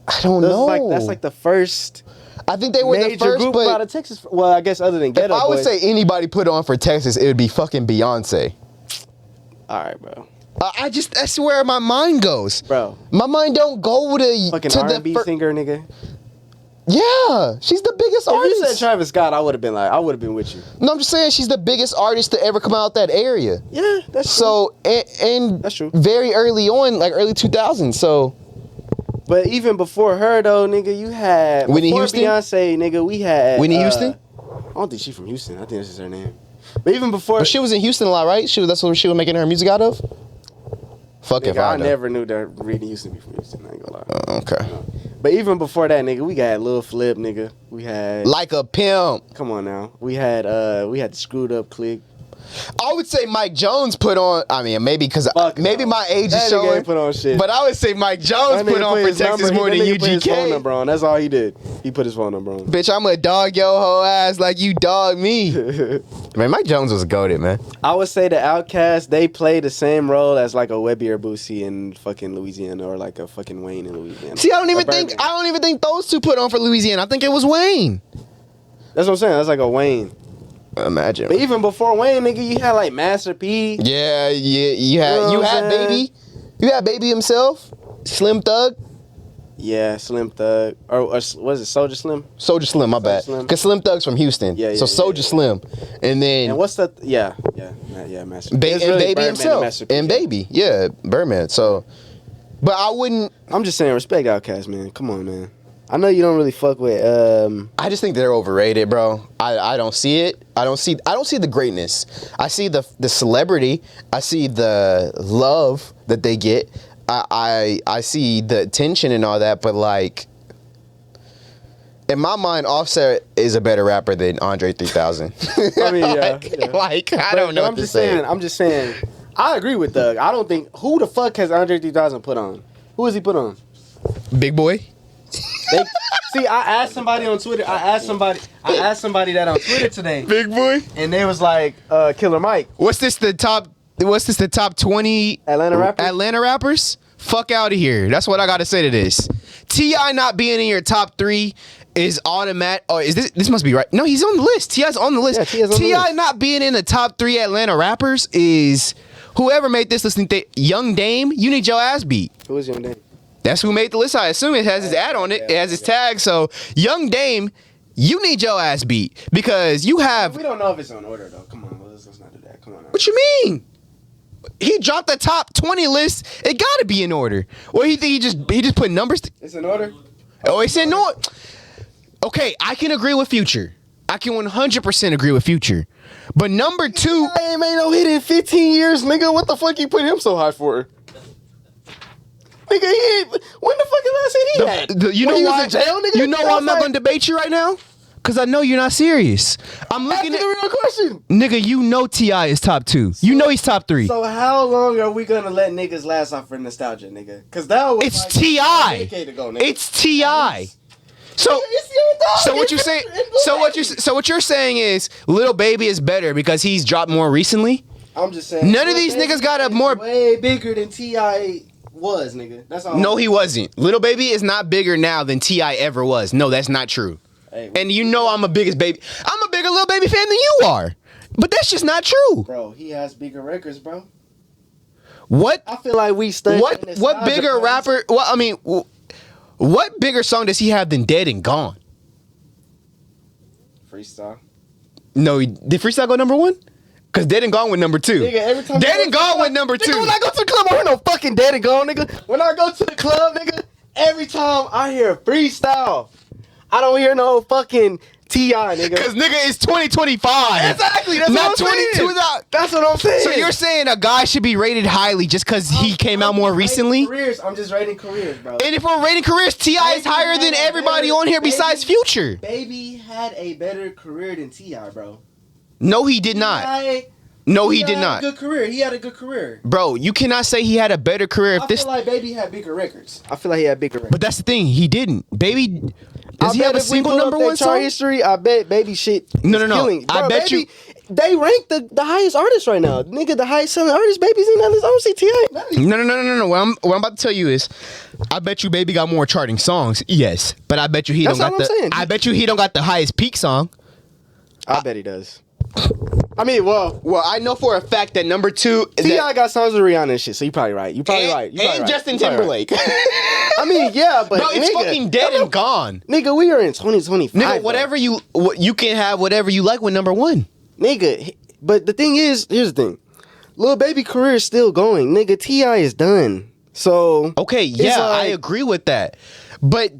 I don't know. That's like the first. I think they were the first group out of Texas. Well, I guess other than Ghetto Boys. If I would say anybody put on for Texas, it would be fucking Beyonce. All right, bro. That's where my mind goes, bro. My mind don't go to fucking to R&B singer, nigga. Yeah, she's the biggest artist. If you said Travis Scott, I would have been with you. No, I'm just saying she's the biggest artist to ever come out that area. Yeah, that's true. So and that's true. Very early on, like early 2000s. So, but even before her though, nigga, you had Whitney Houston. Beyonce, nigga, we had Whitney Houston. I don't think she's from Houston. I think that's just her name. But even before, but she was in Houston a lot, right? That's what she was making her music out of. Fuck nigga, if I never knew that Whitney Houston be from Houston. I ain't gonna lie. Okay. But even before that, nigga, we got Lil Flip, nigga. We had Like a Pimp. Come on now. We had the Screwed Up Clique. I would say Mike Jones put on. I mean, maybe because my age is showing. Ain't put on shit. But I would say Mike Jones put on for Texas more than UGK. Put his phone number on. That's all he did. He put his phone number on. Bitch, I'm a dog yo whole ass like you dog me. Man, Mike Jones was goated, man. I would say the Outkast, they play the same role as like a Webby or Boosie in fucking Louisiana or like a fucking Wayne in Louisiana. See, I don't even think those two put on for Louisiana. I think it was Wayne. That's what I'm saying. That's like a Wayne. Imagine. But even before Wayne, nigga, you had like Master P. Yeah, you had Baby. You had Baby himself, Slim Thug. Yeah, Slim Thug. Or was it Soulja Slim? Soulja Slim, my bad. Because Slim Thug's from Houston. Yeah. So Soulja Slim. And then. And what's the. Yeah, Master P. And Baby himself. And Baby. Yeah, Birdman. So. But I wouldn't. I'm just saying, respect Outkast, man. Come on, man. I know you don't really fuck with. I just think they're overrated, bro. I don't see it. I don't see the greatness. I see the celebrity. I see the love that they get. I see the attention and all that. But like, in my mind, Offset is a better rapper than Andre 3000. I mean, yeah. Like I don't know. I'm just saying. I agree with Thug. I don't think who the fuck has Andre 3000 put on. Who has he put on? Big Boy. See, I asked somebody on Twitter. I asked somebody that on Twitter today. Big Boy. And they was like, Killer Mike. What's this the top 20 Atlanta rappers? Fuck out of here. That's what I got to say to this. T.I. not being in your top 3 is automatic. Oh, is this must be right. No, he's on the list. T.I.'s on the list. Yeah, T.I.'s on the T.I. list. not being in the top 3 Atlanta rappers is whoever made this list. Young Dame, you need your ass beat. Who is Young Dame? That's who made the list. I assume it has his ad on it. It has his tag. So, Young Dame, you need your ass beat because you have. We don't know if it's on order though. Come on, let's not do that. Come on. What you mean? He dropped the top 20 list. It got to be in order. Or he think he just put numbers. It's in order. Oh, it's in order. Okay, I can agree with Future. I can 100% agree with Future. But number 2, I ain't made no hit in 15 years, nigga. What the fuck you put him so high for? Nigga, when the fucking last hit he had? You know when he why? was in jail, nigga? You know why I'm not going to debate you right now? Because I know you're not serious. I'm looking at the real question. Nigga, you know T.I. is top 2. You know he's top 3. So how long are we gonna let niggas last off for nostalgia, nigga? Because that was It's like T.I. a decade ago, nigga. It's T.I. So what you saying? So what you're saying is Lil Baby is better because he's dropped more recently? I'm just saying. None of these niggas got a more way bigger than T.I. was, nigga. That's all. No, he wasn't. Lil Baby is not bigger now than T.I. ever was. No, that's not true. Hey, and you know I'm a bigger Lil Baby fan than you are. But that's just not true. Bro, he has bigger records, bro. What? I feel like we stuck. What bigger rapper? Well, I mean, what bigger song does he have than Dead and Gone? Freestyle. No, did Freestyle go number 1? Cause Dead and Gone went number 2. Nigga, every time Dead and Gone went number 2. Nigga, when I go to the club, I hear no fucking Dead and Gone, nigga. When I go to the club, nigga, every time I hear Freestyle, I don't hear no fucking T.I., nigga. Cause nigga, it's 2025. Exactly, that's not what I'm 22. saying. That's what I'm saying. So you're saying a guy should be rated highly just cause he came out more recently? I'm just rating careers, bro. And if we're rating careers, T.I. is higher than everybody on here besides Future. Baby had a better career than T.I., bro. No, he did not. No, he did not. Good career. He had a good career. Bro, you cannot say he had a better career if this. I feel like Baby had bigger records. I feel like he had bigger records. But that's the thing, he didn't. Baby, does he have a single number 1 song? History, I bet Baby shit. No. Killing. Bro, I bet Baby, you. They rank the highest artist right now. Nigga, the highest selling artist, Baby's in that list. I don't see T.I. No. What I'm about to tell you is, I bet you Baby got more charting songs. Yes, but I bet you he don't got the. I bet you he don't got the highest peak song. I bet he does. I mean, well, I know for a fact that number 2 is T.I. got songs with Rihanna and shit, so you probably right. You probably right. And Justin Timberlake. I mean, yeah, but bro, it's fucking dead and gone. Nigga, we are in 2025. Nigga, whatever you can have whatever you like with number 1. Nigga, but the thing is, here's the thing. Lil Baby career is still going. Nigga, T.I. is done. So okay, yeah, I agree with that. But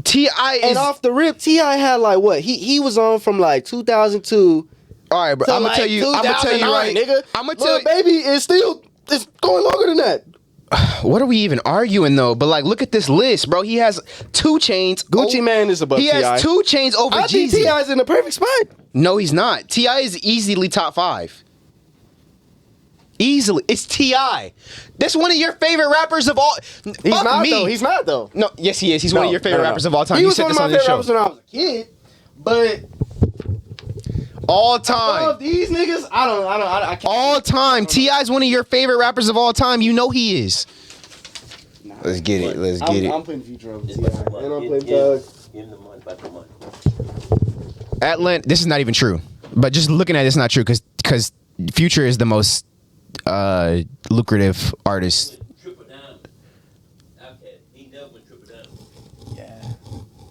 T.I. is... And off the rip, T.I. had like what? He was on from like 2002. All right, bro. I'm gonna tell you right, nigga. I'm gonna tell you, Baby is it's going longer than that. What are we even arguing though? But like, look at this list, bro. He has 2 Chainz. Gucci Man is above T.I. He has 2 Chainz over Jeezy. I think T.I.'s in the perfect spot. No, he's not. T.I. is easily top 5. Easily, it's T.I. That's one of your favorite rappers of all. He's not though. He's not though. No, yes, he is. He's one of your favorite rappers of all time. He you was said one of this my on this favorite show. rappers when I was a kid, but. All time. These niggas, I can't. All time. T.I.'s one of your favorite rappers of all time. You know he is. Nah, Let's get it. Let's get it. I'm putting Future over T.I. And I'm putting Thug. Give him the money, back the money. Atlanta. This is not even true. But just looking at it, it's not true because Future is the most lucrative artist. Triple down. Okay, he never went triple down. Yeah.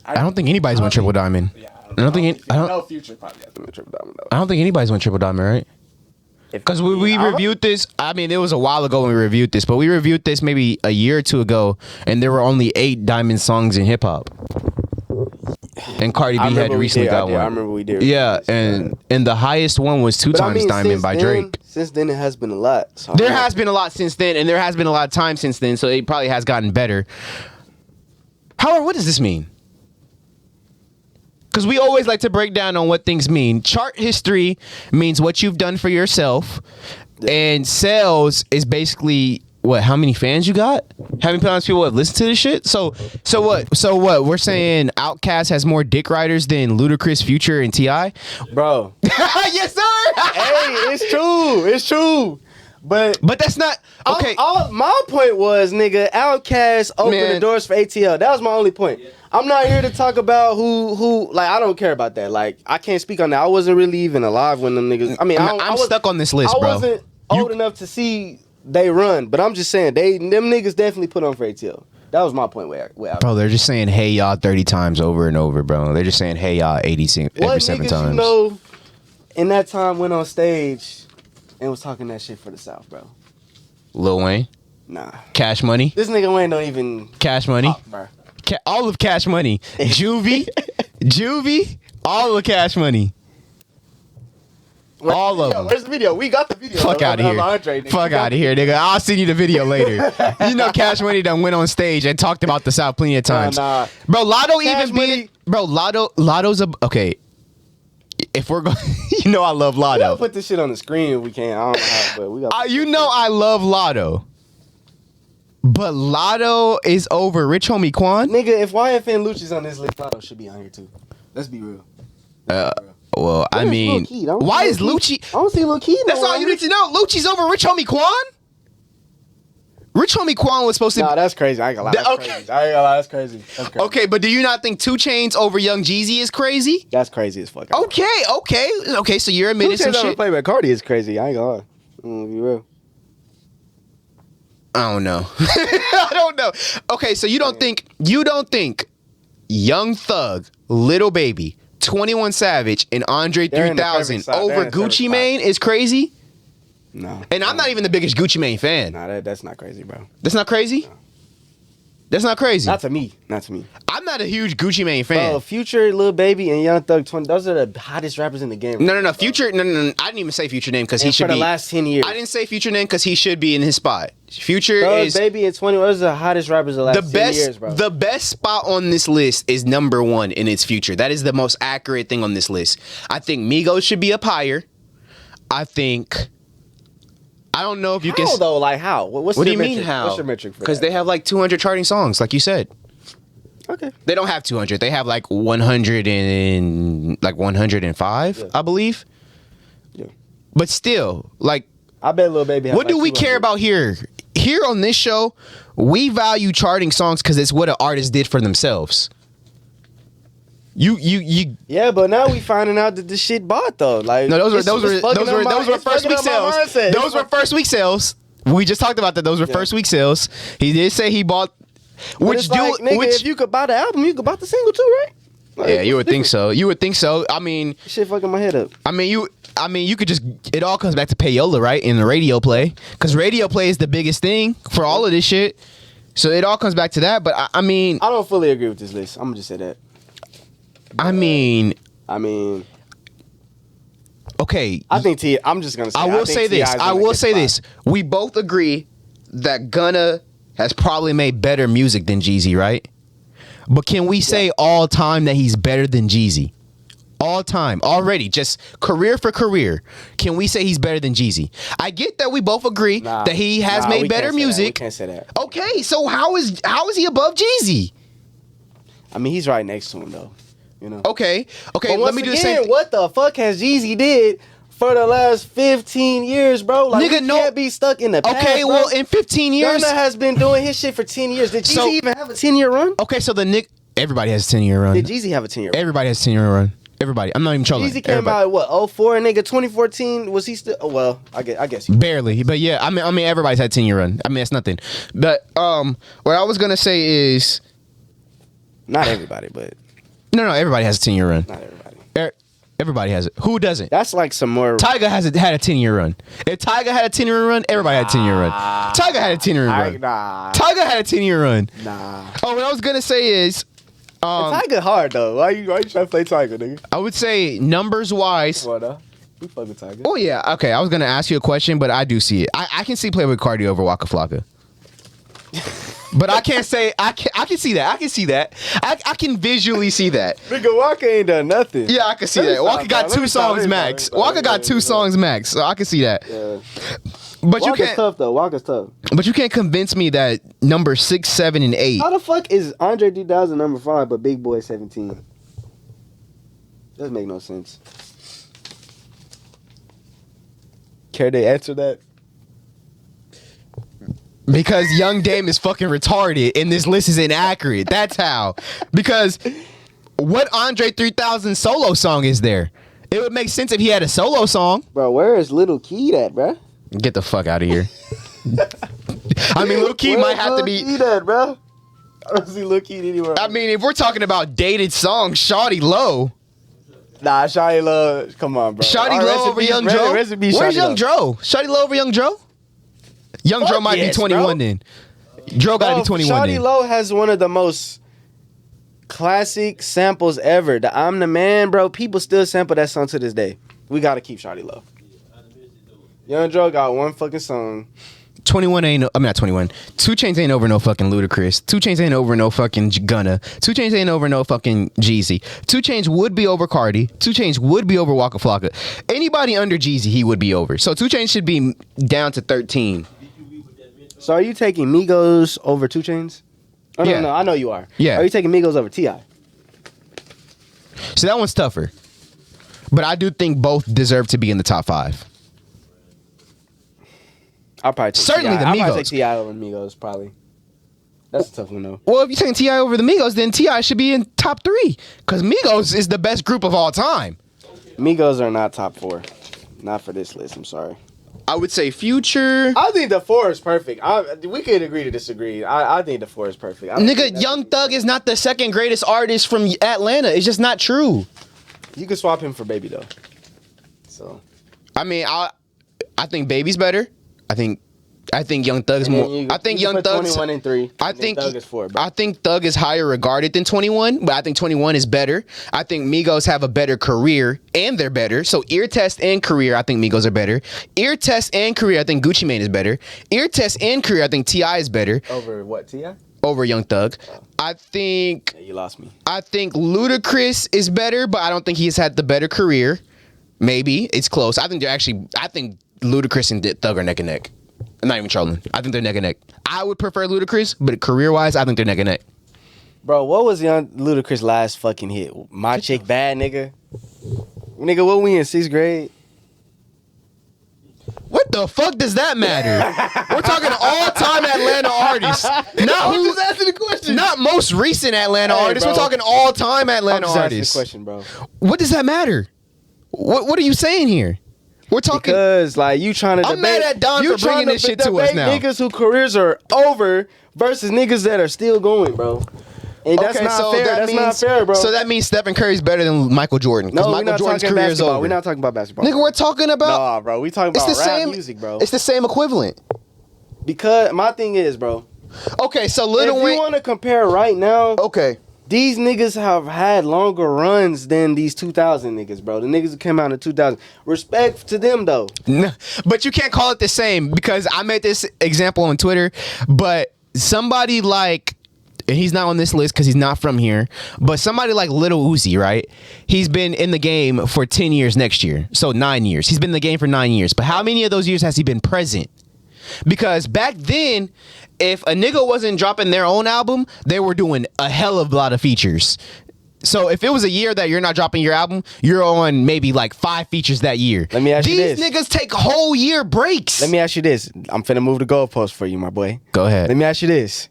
I don't think anybody's went triple diamond. Yeah, I don't think no Future probably has to be triple diamond though. I don't think anybody's went triple diamond, right? Because we reviewed this. I mean, it was a while ago when we reviewed this, but we reviewed this maybe a year or 2 ago, and there were only 8 diamond songs in hip hop. And Cardi B had recently got one. I remember we did. Yeah, and the highest one was 2 times diamond by Drake. Since then, it has been a lot. So There has been a lot since then, and there has been a lot of time since then, so it probably has gotten better. Howard, what does this mean? Because we always like to break down on what things mean. Chart history means what you've done for yourself, and sales is basically what? How many fans you got? How many people have listened to this shit? So what? We're saying Outkast has more dick riders than Ludacris, Future, and T.I. bro. Yes, sir. Hey, it's true. It's true. But that's not okay. My point was, nigga, Outkast opened the doors for ATL. That was my only point. Yeah. I'm not here to talk about who. Like, I don't care about that. Like, I can't speak on that. I wasn't really even alive when them niggas. I mean, I'm stuck on this list, bro. I wasn't old enough to see they run, but I'm just saying them niggas definitely put on for ATL. That was my point. Bro, they're just saying "Hey y'all" 30 times over and over, bro. They're just saying "Hey y'all" 87 times. You know, in that time went on stage and was talking that shit for the South, bro. Lil Wayne. Nah. Cash Money. This nigga Wayne don't even. Cash Money. Oh, bro. All of Cash Money. Juvie. All of Cash Money. All of them. Where's the video? We got the video. Fuck out of here. Fuck out of here, nigga. I'll send you the video later. You know Cash Money done went on stage and talked about the South plenty of times. Nah. Bro, Latto Cash even being... Bro, Latto's a... Okay. If we're going... You know I love Latto. We'll put this shit on the screen if we can. I don't know how, but we got... You know I love Latto. But Latto is over Rich Homie Quan? Nigga, if YFN Lucci's on this list, Latto should be on here too. Let's be real. Well, I mean, why is Lucci? I don't see Lil Key. That's all you need to know. Lucci's over Rich Homie Quan? Rich Homie Quan was supposed to... Nah, that's crazy. I ain't gonna lie. That's crazy. I ain't gonna lie. That's crazy. Okay, but do you not think 2 Chainz over Young Jeezy is crazy? That's crazy as fuck. Okay, so you're admitting some shit. Playback Cardi is crazy. I ain't gonna lie. Be real. I don't know. I don't know. Okay, so you don't think Young Thug, Lil Baby, 21 Savage, and Andre 3000 over Gucci Mane is crazy? No. And I'm not even the biggest Gucci Mane fan. Nah, that's not crazy, bro. That's not crazy? No. That's not crazy. Not to me. I'm not a huge Gucci Mane fan. Bro, Future, Lil Baby, and Young Thug, those are the hottest rappers in the game. No. Future, no. I didn't even say Future name because he should be. For the last 10 years. I didn't say Future name because he should be in his spot. Future is. Baby and 20, those are the hottest rappers of the last 10 years, bro. The best spot on this list is number 1 in its Future. That is the most accurate thing on this list. I think Migos should be up higher. I don't know if you can. How though? Like how? What do you mean how? What's your metric for that? Because they have like 200 charting songs, like you said. Okay. They don't have 200. They have like 105, yeah. I believe. Yeah. But still, like, I bet Lil Baby. What do we care about here? Here on this show, we value charting songs because it's what an artist did for themselves. Yeah, but now we finding out that this shit bought though. Like no, those were first week sales. Those were first week sales. We just talked about that. Those were first week sales. He did say he bought. Which if you could buy the album, you could buy the single too, right? Like, yeah, you would think so. You would think so. I mean, shit fucking my head up. I mean, you could just. It all comes back to payola, right? In the radio play, because radio play is the biggest thing for all of this shit. So it all comes back to that. But I mean, I don't fully agree with this list. I'm gonna just say that. I mean, okay. I think T. I'm just gonna say. I will say this. We both agree that Gunna has probably made better music than Jeezy, right? But can we say all time that he's better than Jeezy? All time, already, just career for career. Can we say he's better than Jeezy? I get that we both agree that he has made better music. We can't say that. Okay, so how is he above Jeezy? I mean, he's right next to him though. You know. Okay. Let me do the same thing. What the fuck has Jeezy did for the last 15 years, bro? Like, nigga, can't be stuck in the past. Okay, well, in 15 years, Gunna has been doing his shit for 10 years. Did Jeezy even have a 10-year run? Okay, so everybody has a 10-year run. Did Jeezy have a 10-year run? Everybody has a 10-year run. Everybody. I'm not even trolling. Jeezy came out what, 04, nigga, 2014. Was he still? Oh, well, I guess he barely. But yeah, I mean, everybody's had 10-year run. I mean, that's nothing. But what I was gonna say is, not everybody, but no, everybody has a 10-year run. Not everybody. Everybody has it. Who doesn't? That's like some more. Tyga had a 10-year run. If Tyga had a 10-year run, everybody had a 10-year run. Tyga had a 10-year run. Tyga had a 10-year run. Nah. Oh, what I was gonna say is, Tyga hard though. Why you trying to play Tyga, nigga? I would say numbers wise. What we fucking Tyga. Oh yeah. Okay. I was gonna ask you a question, but I do see it. I can see Playboy Cardi over Waka Flocka. But I can't say I can see that. I can see that. I can visually see that. Nigga, Waka ain't done nothing. Yeah, I can see that. Waka got 2 songs max. Waka got 2 songs max, so I can see that. Yeah. But Waka's you can't. tough though. Waka's tough. But you can't convince me that number 6, 7, and 8. How the fuck is Andre 3000 number 5 but Big Boy 17? Doesn't make no sense. Care they answer that? Because Young Dame is fucking retarded and this list is inaccurate. That's how. Because what Andre 3000 solo song is there? It would make sense if he had a solo song. Bro, where is Lil Keed at, bro? Get the fuck out of here. I mean, Lil Keed might have to be. Where's Lil Keed at, bro? I don't see Lil Keed anywhere. I mean, if we're talking about dated songs, Shawty Low. Nah, Shawty Low. Come on, bro. Shawty Low over Young Dro. Where's Young Dro? Shawty Low over Young Dro? Young Dro might be 21 then. Dro gotta be 21 Shawty then. Low has one of the most classic samples ever. The I'm the Man, bro. People still sample that song to this day. We gotta keep Shawty Low. Young Dro got one fucking song. 21 ain't, I'm not 21. 2 Chainz ain't over no fucking Ludacris. 2 Chainz ain't over no fucking Gunna. 2 Chainz ain't over no fucking Jeezy. 2 Chainz would be over Cardi. 2 Chainz would be over Waka Flocka. Anybody under Jeezy, he would be over. So 2 Chainz should be down to 13. So are you taking Migos over 2 Chainz? Oh, Yeah. no, I know you are. Yeah. Are you taking Migos over T.I.? So that one's tougher. But I do think both deserve to be in the top 5. I'll probably take Certainly T.I. the I'll Migos. probably take T.I. over Migos, probably. That's a tough one, though. Well, if you're taking T.I. over the Migos, then T.I. should be in top 3. Because Migos is the best group of all time. Migos are not top 4. Not for this list, I'm sorry. I would say Future. I think the 4 is perfect. We could agree to disagree. I think the 4 is perfect. Nigga, Young Thug is not the second greatest artist from Atlanta. It's just not true. You could swap him for Baby, though. So. I mean, I think Baby's better. I think Young Thug's more. I think Young Thug's 21 and 3. I think Thug is 4. Bro. I think Thug is higher regarded than 21, but I think 21 is better. I think Migos have a better career and they're better. So ear test and career, I think Migos are better. Ear test and career, I think Gucci Mane is better. Ear test and career, I think T.I. is better. Over what, T.I.? Over Young Thug. I think. Yeah, you lost me. I think Ludacris is better, but I don't think he's had the better career. Maybe it's close. I think Ludacris and Thug are neck and neck. I'm not even trolling. I think they're neck and neck. I would prefer Ludacris, but career-wise, I think they're neck and neck. Bro, what was Young Ludacris' last fucking hit? My Chick Bad, nigga? Nigga, what we in 6th grade? What the fuck does that matter? We're talking all-time Atlanta artists. Not I'm just asking the question. Not most recent Atlanta artists. bro. We're talking all-time Atlanta I'm just asking artists. the question, bro. What does that matter? What are you saying here? We're talking. Because like you trying to I'm debate. mad at Don you for bringing this shit to us debate now. Niggas who careers are over versus niggas that are still going, bro. And that's not fair. That's not fair, bro. So that means Stephen Curry's better than Michael Jordan. no, we're Michael not Jordan's talking career is basketball. over. We're not talking about basketball. Nigga, we're talking about. Nah, bro. We talking about rap music, bro. It's the same equivalent. Because my thing is, bro. Okay, so Lil If Wayne. you want to compare right now, Okay. these niggas have had longer runs than these 2000 niggas, bro. The niggas who came out in 2000. Respect to them, though. No, but you can't call it the same because I made this example on Twitter. But somebody like, and he's not on this list because he's not from here, but somebody like Lil Uzi, right? He's been in the game for 10 years next year. So 9 years. He's been in the game for 9 years. But how many of those years has he been present? Because back then, if a nigga wasn't dropping their own album, they were doing a hell of a lot of features. So if it was a year that you're not dropping your album, you're on maybe like 5 features that year. Let me ask you These this. niggas take whole year breaks. Let me ask you this. I'm finna move the goalpost for you, my boy. Go ahead. Let me ask you this.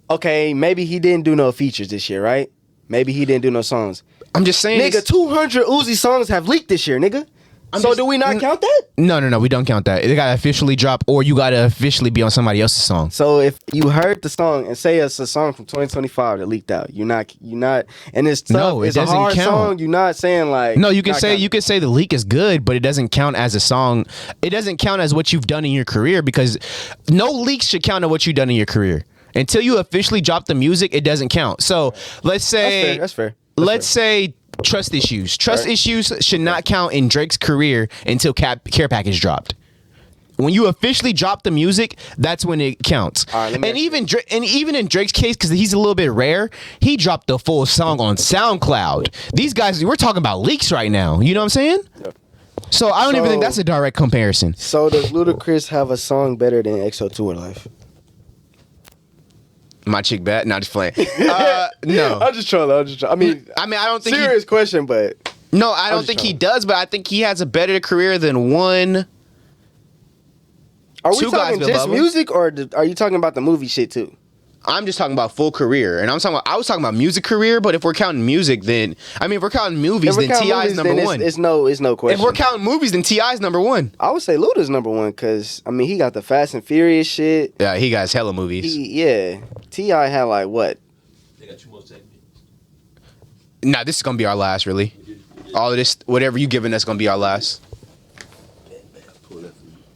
Okay, maybe he didn't do no features this year, right? Maybe he didn't do no songs. I'm just saying. Nigga, 200 Uzi songs have leaked this year, nigga. So do we not count that? No, we don't count that. They gotta officially drop, or you gotta officially be on somebody else's song. So if you heard the song and say it's a song from 2025 that leaked out, you're not, and it's tough. No, it it's a doesn't hard count. song. You're not saying like. No, you can not say counting. the leak is good, but it doesn't count as a song. It doesn't count as what you've done in your career because no leaks should count as what you've done in your career. Until you officially drop the music, it doesn't count. So let's say That's fair. Let's say trust issues. Trust issues should not count in Drake's career until Care Package dropped. When you officially drop the music, that's when it counts. Right, and even in Drake's case, because he's a little bit rare, he dropped the full song on SoundCloud. These guys, we're talking about leaks right now. You know what I'm saying? Yep. So I don't even think that's a direct comparison. So does Ludacris have a song better than XO2 in life? My chick bet? Not just playing. No. I'm just trolling. I mean, I don't think serious question, but No, I don't think he does, but I think he has a better career than one. are we Two guys talking with just Bubba. music, or are you talking about the movie shit too? I'm just talking about full career, and I was talking about music career. But if we're counting music, then if we're counting movies, then T.I.'s number one. It's no question. If we're counting movies, then T.I.'s number one. I would say Luda's number one because I mean he got the Fast and Furious shit. Yeah, he got hella movies. T.I. had like what? They got 2 more segments. Nah, this is gonna be our last, really. All of this, whatever you giving us, gonna be our last.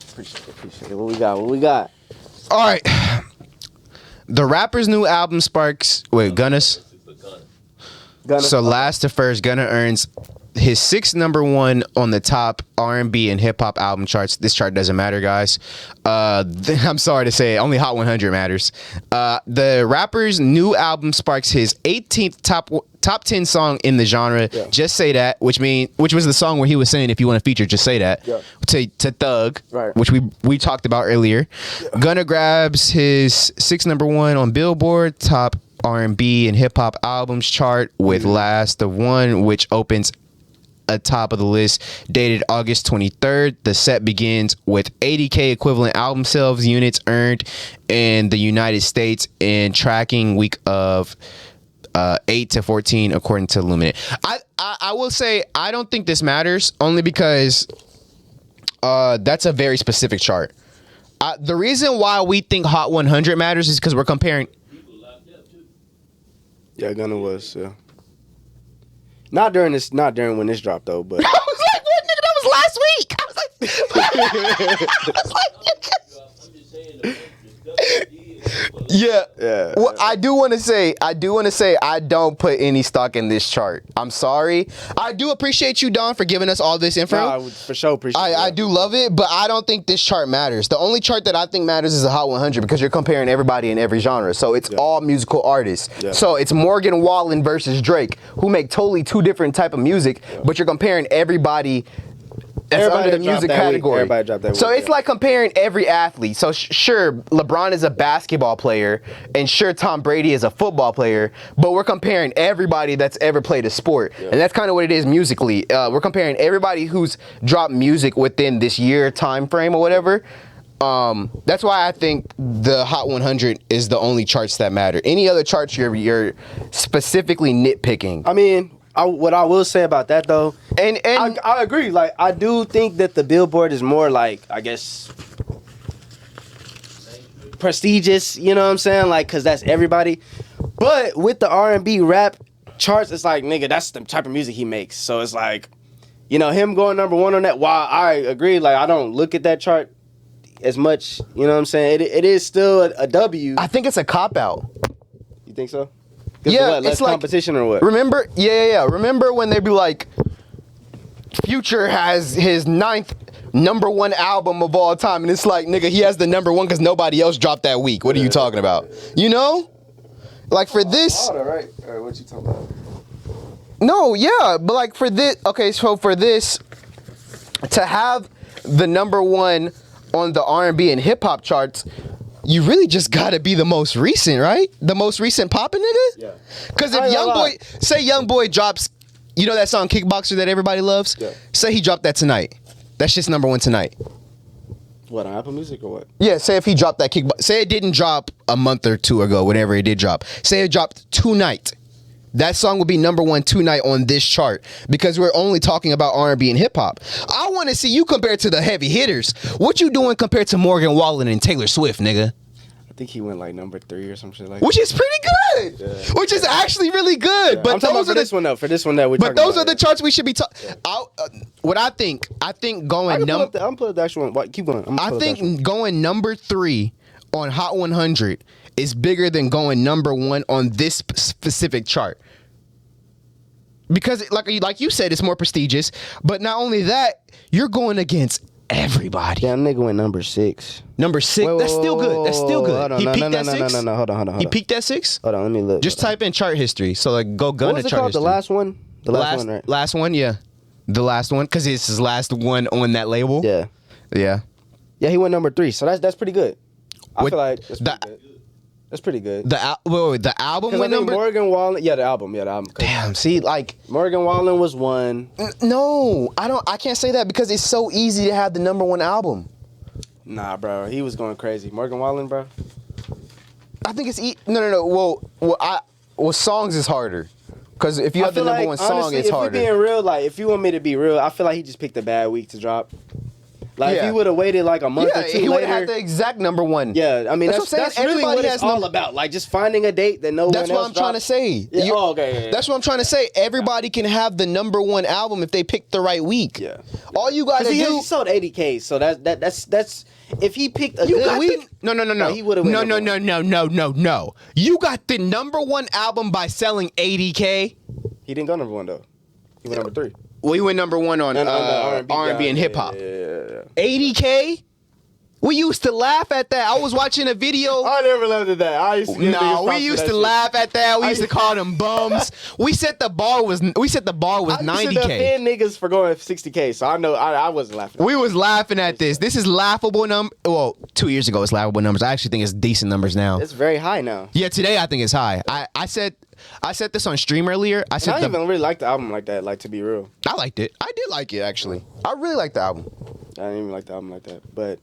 Appreciate it. What we got? All right. The rapper's new album sparks. Wait, Gunna's. Gunna. So last to first, Gunna earns his 6th number 1 on the top R&B and hip hop album charts. This chart doesn't matter, guys. I'm sorry to say, only Hot 100 matters. The rapper's new album sparks his 18th top 10 song in the genre. Yeah. Just Say That, which was the song where he was saying if you want to feature, just say that. Yeah. To Thug, Right. which we talked about earlier. Yeah. Gunna grabs his 6th number 1 on Billboard top R&B and hip hop albums chart with Last of One, which opens atop of the list, dated August 23rd. The set begins with 80K equivalent album sales units earned in the United States in tracking week of 8 to 14 according to Luminate. I will say I don't think this matters only because that's a very specific chart. The reason why we think Hot 100 matters is because we're comparing. Yeah, Gunna was. Yeah. Not during when this dropped though, but I was like, what, nigga? That was last week. I was like, I'm just saying the discussion is, yeah. Well, I do want to say, I don't put any stock in this chart. I'm sorry. I do appreciate you, Don, for giving us all this info. nah, for sure appreciate it. I do love it, but I don't think this chart matters. The only chart that I think matters is the Hot 100 because you're comparing everybody in every genre. So it's all musical artists. Yeah. So it's Morgan Wallen versus Drake, who make totally 2 different type of music, but you're comparing everybody under the music category. Everybody dropped that week. So it's like comparing every athlete. So sure, LeBron is a basketball player, and sure, Tom Brady is a football player, but we're comparing everybody that's ever played a sport. Yeah. And that's kind of what it is musically. We're comparing everybody who's dropped music within this year time frame or whatever. That's why I think the Hot 100 is the only charts that matter. Any other charts you're specifically nitpicking. I mean, what I will say about that though, and I agree. Like, I do think that the Billboard is more like, I guess, prestigious. You know what I'm saying? Like, cause that's everybody. But with the R&B rap charts, it's like, nigga, that's the type of music he makes. So it's like, you know, him going number one on that. While I agree, like, I don't look at that chart as much, you know what I'm saying? It is still a W. I think it's a cop-out. You think so? Yeah, what, less it's like competition or what? Remember? Yeah. Remember when they be like, Future has his 9th number 1 album of all time, and it's like, nigga, he has the number 1 because nobody else dropped that week. What are you talking about? You know? Like for this. All right, what you talking about? No, yeah, but like for this. Okay, so for this, to have the number 1 on the R&B and hip hop charts, you really just gotta be the most recent, right? The most recent poppin' nigga? Yeah. Cause if Young Boy drops, you know that song Kickboxer that everybody loves? Yeah. Say he dropped that tonight. That's just number 1 tonight. What, on Apple Music or what? Yeah, say if he dropped that say it didn't drop a month or 2 ago, whenever it did drop. Say it dropped tonight. That song would be number 1 tonight on this chart because we're only talking about R&B and hip hop. I want to see you compared to the heavy hitters. What you doing compared to Morgan Wallen and Taylor Swift, nigga? I think he went like number 3 or some shit like that. Which is pretty good. Yeah. Which is actually really good. Yeah. But I'm talking about for this one though. For this one that we're talking about. But those are about, the charts we should be talking. What I think going I'm putting the actual one. Keep going. I think going number 3 on Hot 100 is bigger than going number 1 on this specific chart. Because like you said, it's more prestigious. But not only that, you're going against everybody. Damn, nigga went number 6. Number 6? That's still good. That's still good. He peaked at 6? No, hold on. He peaked at 6? Hold on, let me look. Just type in chart history. So like go gun to chart history. The last one? The last one, right? Last one, yeah. The last one, because it's his last one on that label. Yeah. Yeah. Yeah, he went number 3. So that's pretty good. I feel like that's pretty good. That's pretty good. The album went number. Morgan Wallen. Yeah, the album. Damn. See, like Morgan Wallen was 1. No, I can't say that because it's so easy to have the number 1 album. Nah, bro, he was going crazy. Morgan Wallen, bro. I think it's no. Well, songs is harder. Because if you have the number 1 song, honestly, it's harder. If we're being real, like if you want me to be real, I feel like he just picked a bad week to drop. Like, if he would have waited like a month or 2 later. He would have had the exact number 1. Yeah, I mean, that's really what it's all about. Like, just finding a date that no one else That's what I'm trying to say. Yeah. Okay. That's what I'm trying to say. Everybody can have the number 1 album if they pick the right week. Yeah. All you got to do... He sold 80K, so that's... If he picked a good week... No. He would have... No. You got the number 1 album by selling 80K? He didn't go number 1, though. He went number 3. Well, he went number 1 on R&B and hip hop. Yeah. 80K? We used to laugh at that. I was watching a video. I never laughed at that. We used to laugh at that. We used to call them bums. We said the bar was 90K. I used to defend niggas for going 60K, so I know I wasn't laughing. We was laughing at this. This is laughable number. Well, 2 years ago it's laughable numbers. I actually think it's decent numbers now. It's very high now. Yeah, today I think it's high. I said this on stream earlier. I didn't even really like the album like that, like, to be real. I liked it. I did like it, actually. I really liked the album. I didn't even like the album like that. But,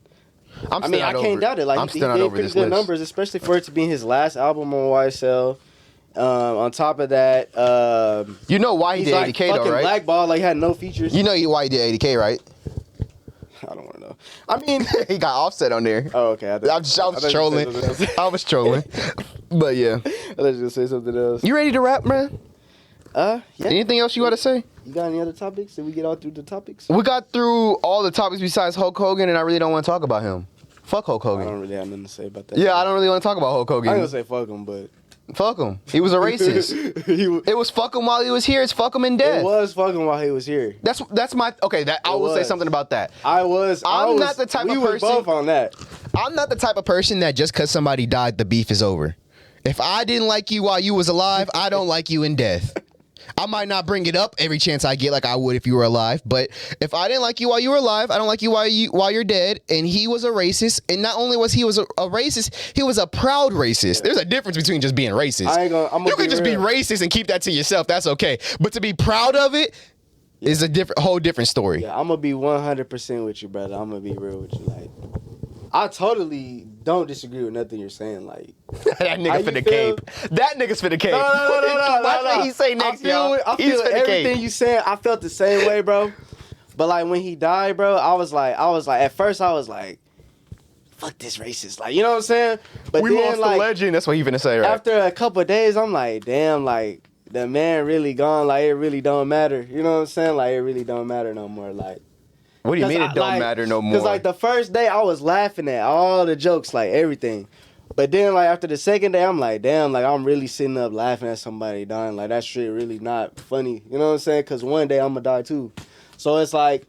I can't can't doubt it. Like, he did pretty good numbers, especially for it to be his last album on YSL. On top of that... you know why he did 80K, though, right? Blackball, like, had no features. You know why he did 80K, right? I don't want to know. I mean... he got Offset on there. Oh, okay. I was trolling. I was trolling. But yeah. I thought you were going to say something else. You ready to rap, man? Yeah. Anything else you got to say? You got any other topics? Did we get all through the topics? We got through all the topics besides Hulk Hogan, and I really don't want to talk about him. Fuck Hulk Hogan. I don't really have nothing to say about that. Yeah, I don't really want to talk about Hulk Hogan. I ain't going to say fuck him, but... Fuck him. He was a racist. It was fuck him while he was here. It's fuck him in death. It was fuck him while he was here. That's my... Okay, I will say something about that. I'm not the type of person... We were both on that. I'm not the type of person that just because somebody died, the beef is over. If I didn't like you while you was alive, I don't like you in death. I might not bring it up every chance I get like I would if you were alive, but if I didn't like you while you were alive, I don't like you while you're dead, and he was a racist, and not only was he a racist, he was a proud racist. There's a difference between just being racist. You can just be racist and keep that to yourself. That's okay. But to be proud of it is a whole different story. Yeah, I'm gonna be 100% with you, brother. I'm gonna be real with you. Like, I totally don't disagree with nothing you're saying. Like, that nigga finna cape. That nigga's finna cape. No. Watch what he say next, y'all. I feel everything you saying. I felt the same way, bro. But like when he died, bro, I was like, at first I was like, fuck this racist. Like, you know what I'm saying? But we then, lost like, the legend. That's what he finna say, right? After a couple of days, I'm like, damn, like, the man really gone. Like, it really don't matter. You know what I'm saying? Like, it really don't matter no more. Like, what do you mean it don't matter no more? Because, like, the first day, I was laughing at all the jokes, like, everything. But then, like, after the second day, I'm like, damn, like, I'm really sitting up laughing at somebody dying. Like, that shit really not funny. You know what I'm saying? Because one day, I'm going to die, too. So, it's like,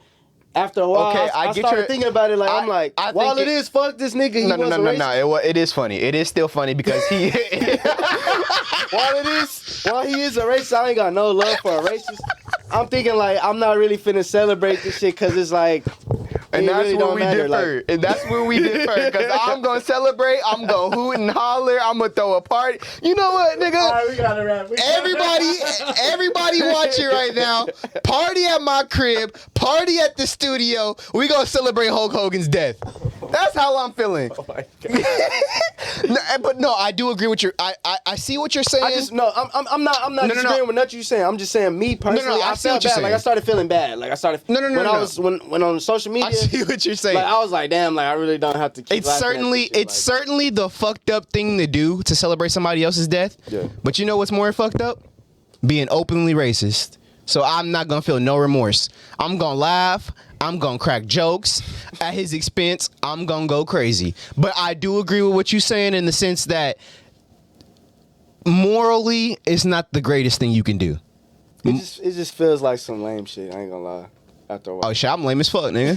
after a while, okay, I started thinking about it. Like, I'm like, while it is, fuck this nigga, he wasn't racist. No, it is funny. It is still funny because he... while he is a racist, I ain't got no love for a racist. I'm thinking, like, I'm not really finna celebrate this shit because it's like... And that's really where we differ. And that's where we differ. Because I'm going to celebrate. I'm going to hoot and holler. I'm going to throw a party. You know what, nigga? All right, we got to wrap. Everybody watching right now, party at my crib, party at the studio. We going to celebrate Hulk Hogan's death. That's how I'm feeling. Oh my God. But no, I do agree with you. I see what you're saying. I'm not disagreeing with nothing you're saying. I'm just saying, me personally, I felt bad. Like, I started feeling bad. Like, I started... When on social media... I see what you're saying. Like, I was like, damn, like, I really don't have to keep It's certainly the fucked up thing to do to celebrate somebody else's death. Yeah. But you know what's more fucked up? Being openly racist. So I'm not gonna feel no remorse. I'm gonna laugh. I'm gonna crack jokes at his expense. I'm gonna go crazy. But I do agree with what you're saying in the sense that morally, it's not the greatest thing you can do. It just feels like some lame shit. I ain't gonna lie. After a while. Oh shit, I'm lame as fuck, nigga.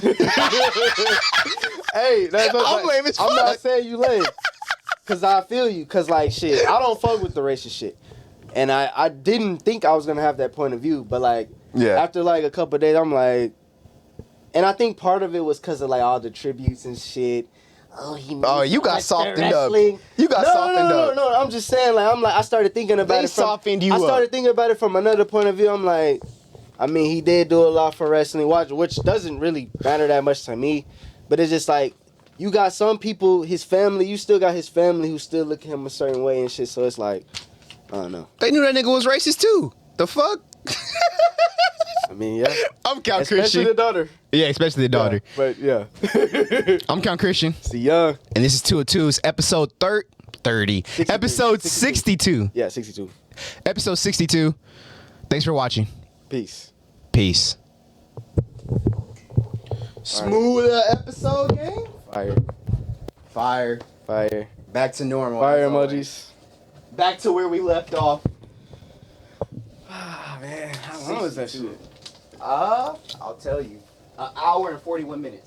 Hey, I'm lame as fuck. I'm not saying you lame. Cause I feel you. Cause like shit, I don't fuck with the racist shit. And I didn't think I was gonna have that point of view. But like after like a couple of days, I'm like, and I think part of it was cause of like all the tributes and shit. Oh, you got softened up. You got softened up. No. I'm just saying, I started thinking about it. I started thinking about it from another point of view. I'm like, I mean, he did do a lot for wrestling, which doesn't really matter that much to me. But it's just like, you got some people, his family, you still got his family who still look at him a certain way and shit. So it's like, I don't know. They knew that nigga was racist too. The fuck? I mean, yeah. I'm Count Christian. Especially the daughter. Yeah, especially the daughter. Yeah, but yeah. I'm Count Christian. See young. And this is 202's episode 30. 62. Episode 62. Yeah, 62. Episode 62. Thanks for watching. Peace. Peace. Smooth episode, gang. Fire. Back to normal. Fire emojis. Back to where we left off. Ah, man. How long is that shit? I'll tell you. An hour and 41 minutes.